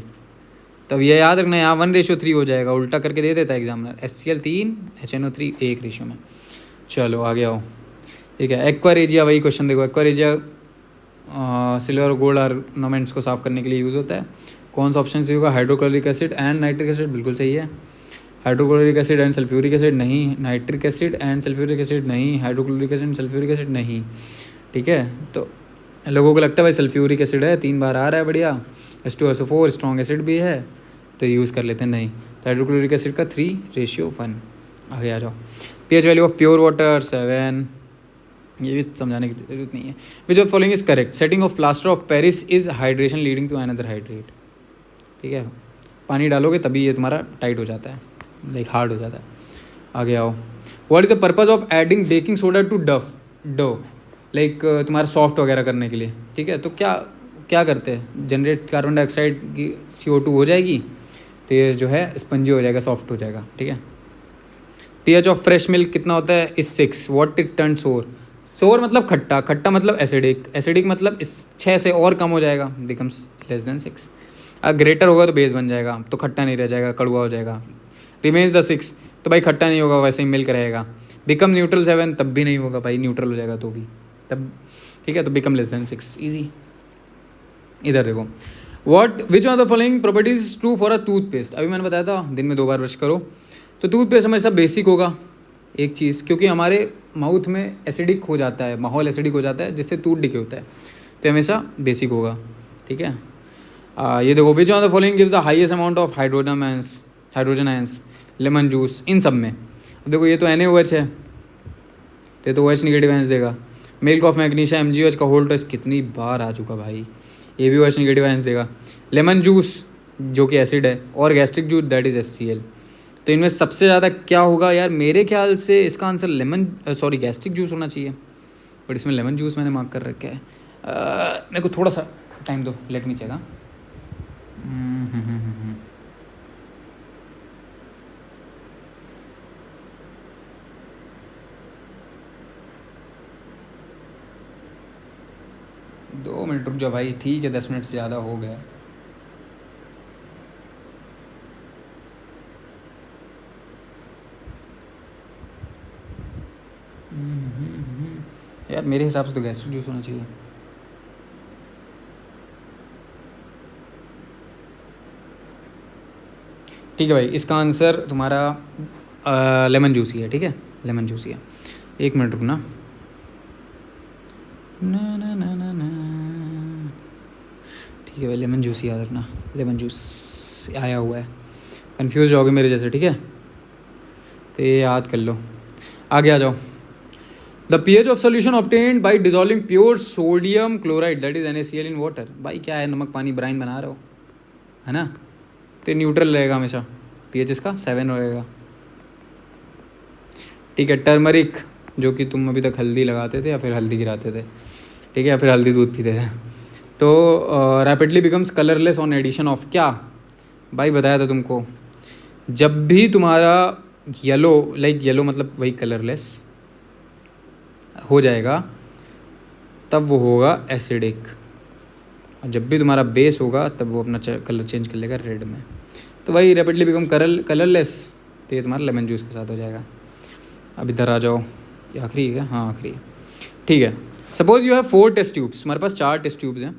तब ये याद रखना, यहाँ 1:3 हो जाएगा, उल्टा करके दे देता है एग्जामिनर, HCl 3 HNO3 1 रेशियो में। चलो आगे आओ, ठीक है। एक्वारेजिया, वही क्वेश्चन देखो, एक्वारेजिया सिल्वर और गोल्ड ऑर्नामेंट्स को साफ करने के लिए यूज़ होता है। कौन सा ऑप्शन सही होगा? Hydrochloric acid and nitric acid, बिल्कुल सही है। Hydrochloric acid and sulphuric acid नहीं, nitric acid and sulphuric acid नहीं, hydrochloric acid and sulphuric acid नहीं, ठीक है। तो लोगों को लगता है भाई सल्फ्यूरिक एसिड है, 3 बार आ रहा है, बढ़िया। H2SO4 स्ट्रॉन्ग एसिड भी है, तो यूज़ कर लेते हैं, नहीं। तो हाइड्रोक्लोरिक एसिड का 3:1। आगे आ जाओ। pH value of pure water 7, ये भी समझाने की जरूरत नहीं है। Which of following is correct? Setting of plaster of Paris is hydration leading to another hydrate, ठीक है, पानी डालोगे तभी ये तुम्हारा टाइट हो जाता है, लाइक हार्ड हो जाता है। आगे आओ। What is the purpose of adding baking soda to dough, like तुम्हारा सॉफ्ट वगैरह करने के लिए, ठीक है। तो क्या करते हैं? जनरेट कार्बन डाइऑक्साइड की CO2 हो जाएगी, तो ये जो है स्पंजी हो जाएगा, सॉफ्ट हो जाएगा, ठीक है। pH ऑफ फ्रेश मिल्क कितना होता है? इस 6। व्हाट इट टर्न सोर मतलब खट्टा, खट्टा मतलब एसिडिक मतलब इस 6 से और कम हो जाएगा, बिकम्स <6। अगर ग्रेटर होगा तो बेस बन जाएगा, तो खट्टा नहीं रह जाएगा, कड़वा हो जाएगा। रिमेन्स द 6, तो भाई खट्टा नहीं होगा, वैसे ही मिल्क रहेगा। बिकम न्यूट्रल 7, तब भी नहीं होगा भाई, न्यूट्रल हो जाएगा तो भी तब, ठीक है, तो बिकम <6, ईजी। इधर देखो, विच of the following properties true for a toothpaste? अभी मैंने बताया था दिन में 2 बार ब्रश करो। तो टूथपेस्ट हमेशा बेसिक होगा एक चीज़, क्योंकि हमारे माउथ में एसिडिक हो जाता है, माहौल एसिडिक हो जाता है, जिससे टूथ डिके होता है, तो हमेशा बेसिक होगा, ठीक है। ये देखो, which on the following gives the highest amount of hydrogen ions, lemon juice, इन सब में। अब देखो ये तो NaOH है, तो ये तो OH निगेटिव आयंस देगा। मिल्क ऑफ मैग्नीशिया MgOH का होल टेस्ट कितनी बार आ चुका भाई, ये भी OH निगेटिव आयंस देगा। लेमन जूस जो कि एसिड है, और gastric juice that is HCl। तो इनमें सबसे ज़्यादा क्या होगा यार, मेरे ख्याल से इसका आंसर गैस्ट्रिक जूस होना चाहिए, बट इसमें लेमन जूस मैंने मार्क कर रखा है। मेरे को थोड़ा सा टाइम दो, लेट मी चेक। 2 मिनट रुक जाओ भाई, ठीक है, 10 मिनट से ज़्यादा हो गया। यार मेरे हिसाब से तो गैस्ट्रिक जूस होना चाहिए। ठीक है भाई, इसका आंसर तुम्हारा लेमन जूस ही है, ठीक है, लेमन जूस ही है। 1 मिनट रुकना। ना ना ना ना ना, ठीक है भाई, लेमन जूस ही याद रखना, लेमन जूस आया हुआ है, कंफ्यूज जाओगे मेरे जैसे, ठीक है, तो ये याद कर लो। आगे आ जाओ। The pH of solution obtained by dissolving pure sodium chloride that is NaCl in water. भाई क्या है, नमक पानी ब्राइन बना रहे हो, है ना, तो न्यूट्रल रहेगा हमेशा, pH इसका 7 रहेगा, ठीक है। टर्मरिक, जो कि तुम अभी तक हल्दी लगाते थे या फिर हल्दी गिराते थे, ठीक है, या फिर हल्दी दूध पीते थे, तो rapidly becomes colourless on addition of क्या। भाई बताया था तुमको, जब भी तुम्हारा येलो मतलब वही कलरलेस हो जाएगा, तब वो होगा एसिडिक, और जब भी तुम्हारा बेस होगा तब वो अपना कलर चेंज कर लेगा रेड में, तो वही रैपिडली बिकम कलरलेस, तो ये तुम्हारा लेमन जूस के साथ हो जाएगा। अब इधर आ जाओ, ये आखिरी है क्या? हाँ आखिरी है, ठीक है। Suppose you have 4 test tubes, हमारे पास 4 टेस्ट ट्यूब्स हैं,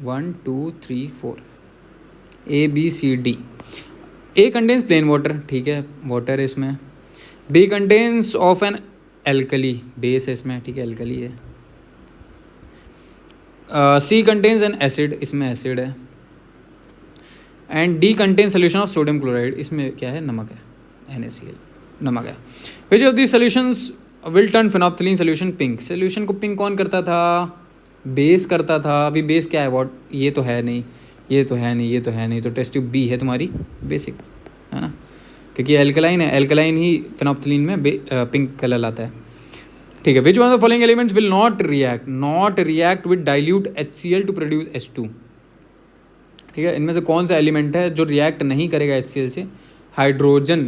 1 2 3 4, ABCD। A contains plain water, ठीक है, वाटर है इसमें। B contains of an alkali, base है इसमें, ठीक है, एल्कली है। C कंटेन्स एन एसिड, इसमें एसिड है। And D contains solution of sodium chloride, इसमें क्या है, नमक है, NaCl, नमक है। Which of the solutions will turn phenolphthalein solution pink. Solution को पिंक कौन करता था, बेस करता था। अभी बेस क्या है, वॉट, ये तो है नहीं, ये तो है नहीं, ये तो है नहीं, तो टेस्ट ट्यूब B है तुम्हारी बेसिक, है ना, क्योंकि एल्कलाइन है, एल्कलाइन ही फेनोप्थलीन में पिंक कलर लाता है, ठीक है। Which one of the following elements will not react with dilute HCl to produce H2, ठीक है। इनमें से कौन सा एलिमेंट है जो रिएक्ट नहीं करेगा HCl से हाइड्रोजन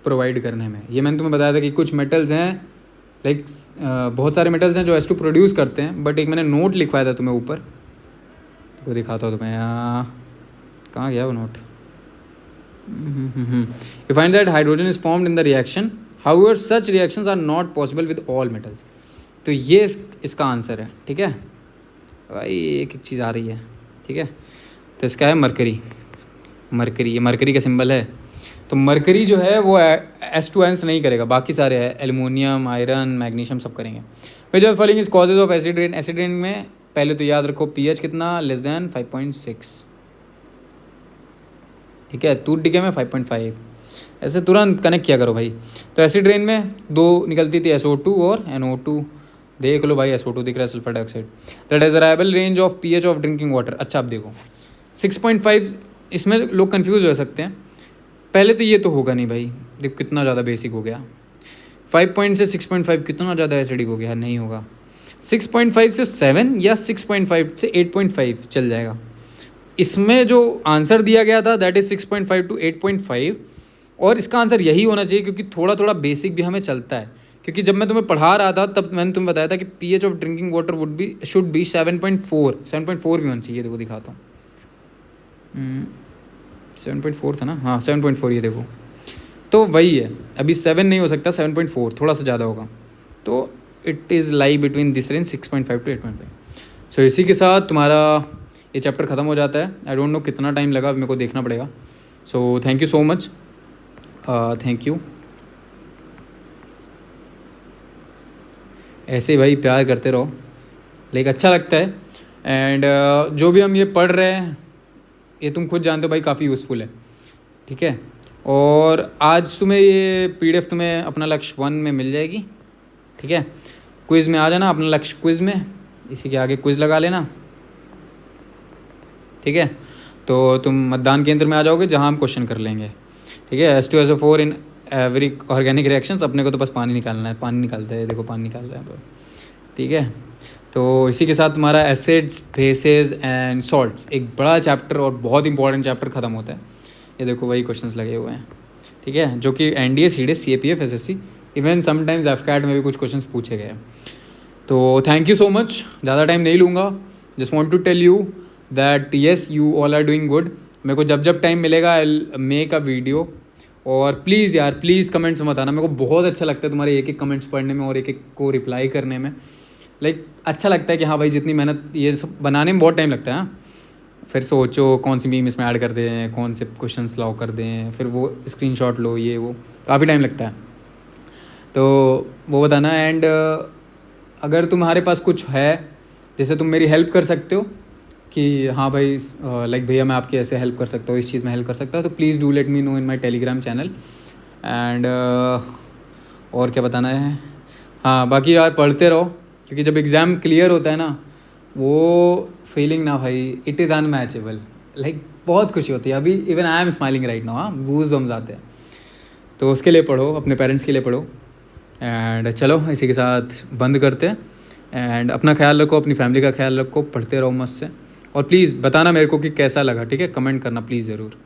प्रोवाइड करने में। ये मैंने तुम्हें बताया था कि कुछ मेटल्स हैं, लाइक बहुत सारे मेटल्स हैं जो H2 प्रोड्यूस करते हैं, बट एक मैंने नोट लिखवाया था तुम्हें ऊपर, तो दिखाता हूँ तुम्हें, कहाँ गया वो note. You find that hydrogen is formed in the reaction, however such reactions are not possible with all metals। तो ये इसका आंसर है, ठीक है भाई, एक एक चीज़ आ रही है, ठीक है। तो इसका है मरकरी, ये मरकरी का सिंबल है। तो मरकरी जो है वो H2 आयंस नहीं करेगा, बाकी सारे है, एल्युमिनियम, आयरन, मैग्नीशियम सब करेंगे। विच of following is causes of acid rain. Acid rain में पहले तो याद रखो pH कितना, लेस देन 5.6, ठीक है, टूथ डिके में 5.5, ऐसे तुरंत कनेक्ट किया करो भाई। तो एसिड रेन में 2 निकलती थी, SO2 और NO2, देख लो भाई, SO2 दिख रहा है, sulphur dioxide. That is arrival range of pH of drinking water. अच्छा अब देखो 6.5, इसमें लोग कन्फ्यूज हो सकते हैं, पहले तो ये तो होगा नहीं भाई, देखो कितना ज़्यादा बेसिक हो गया, 5 से 6.5 कितना ज़्यादा एसिडिक हो गया, नहीं होगा। 6.5 से 7 या 6.5 से 8.5 चल जाएगा। इसमें जो आंसर दिया गया था दैट इज़ 6.5 टू 8.5, और इसका आंसर यही होना चाहिए, क्योंकि थोड़ा थोड़ा बेसिक भी हमें चलता है। क्योंकि जब मैं तुम्हें पढ़ा रहा था तब मैंने तुम्हें बताया था कि pH of drinking water should be 7.4 भी होना चाहिए। देखो दिखाता हूँ, 7.4 था ना, हाँ 7.4, ये देखो, तो वही है, अभी 7 नहीं हो सकता, 7.4 थोड़ा सा ज़्यादा होगा, तो it is lie between this range 6.5 to 8.5। So इसी के साथ तुम्हारा ये चैप्टर ख़त्म हो जाता है। आई डोंट नो कितना टाइम लगा, मेरे को देखना पड़ेगा। So thank you so much. Thank you. ऐसे ही भाई प्यार करते रहो, लाइक अच्छा लगता है। एंड जो भी हम ये पढ़ रहे हैं ये तुम खुद जानते हो भाई काफ़ी यूज़फुल है, ठीक है। और आज तुम्हें ये PDF तुम्हें अपना लक्ष्य 1 में मिल जाएगी, ठीक है। क्विज़ में आ जाना, अपना लक्ष्य क्विज़ में, इसी के आगे क्विज़ लगा लेना, ठीक है। तो तुम मतदान केंद्र में आ जाओगे जहाँ हम क्वेश्चन कर लेंगे, ठीक है। H2SO4 in every organic reactions, अपने को तो बस पानी निकालना है, पानी निकालते हैं, देखो पानी निकाल रहे हैं, ठीक है। तो इसी के साथ हमारा एसिड्स बेसेस एंड सॉल्ट्स एक बड़ा चैप्टर और बहुत इंपॉर्टेंट चैप्टर ख़त्म होता है। ये देखो वही क्वेश्चंस लगे हुए हैं, ठीक है, जो कि NDA, CDS, CAPF, SSC, even sometimes FCAT में भी कुछ क्वेश्चंस पूछे गए हैं। तो थैंक यू सो मच, ज़्यादा टाइम नहीं लूँगा। Just want to tell you that yes you all are doing good. मेरे को जब जब टाइम मिलेगा I will make a video. और प्लीज़ यार, प्लीज़ कमेंट्स में बताना, मेरे को बहुत अच्छा लगता है तुम्हारे एक एक कमेंट्स पढ़ने में और एक एक को रिप्लाई करने में। लाइक अच्छा लगता है कि हाँ भाई, जितनी मेहनत ये सब बनाने में बहुत टाइम लगता है। हाँ, फिर सोचो कौन सी मीम इसमें ऐड कर दें, कौन से क्वेश्चंस लाओ कर दें, फिर वो स्क्रीनशॉट लो, ये वो काफ़ी टाइम लगता है। तो वो बताना। एंड अगर तुम्हारे पास कुछ है जैसे तुम मेरी हेल्प कर सकते हो कि हाँ भाई लाइक भैया मैं आपकी ऐसे हेल्प कर सकता हूँ, इस चीज़ में हेल्प कर सकता हूँ, तो please do let me know in my Telegram channel. And और क्या बताना है, हाँ बाकी यार पढ़ते रहो, क्योंकि जब एग्ज़ाम क्लियर होता है ना, वो फीलिंग ना भाई, इट इज़ अनमैचेबल। लाइक बहुत खुशी होती है। अभी even I am smiling right now, हाँ गूज़ बम्स आते हैं। तो उसके लिए पढ़ो, अपने पेरेंट्स के लिए पढ़ो। एंड चलो इसी के साथ बंद करते हैं। एंड अपना ख्याल रखो, अपनी फैमिली का ख्याल रखो, पढ़ते रहो मस्त से। और प्लीज़ बताना मेरे को कि कैसा लगा, ठीक है, कमेंट करना प्लीज़ ज़रूर।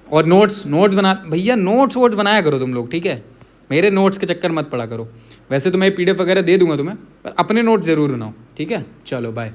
और नोट्स बना भैया, नोट्स बनाया करो तुम लोग, ठीक है। मेरे नोट्स के चक्कर मत पड़ा करो। वैसे तो मैं PDF वगैरह दे दूंगा तुम्हें, पर अपने नोट्स ज़रूर बनाओ, ठीक है। चलो बाय।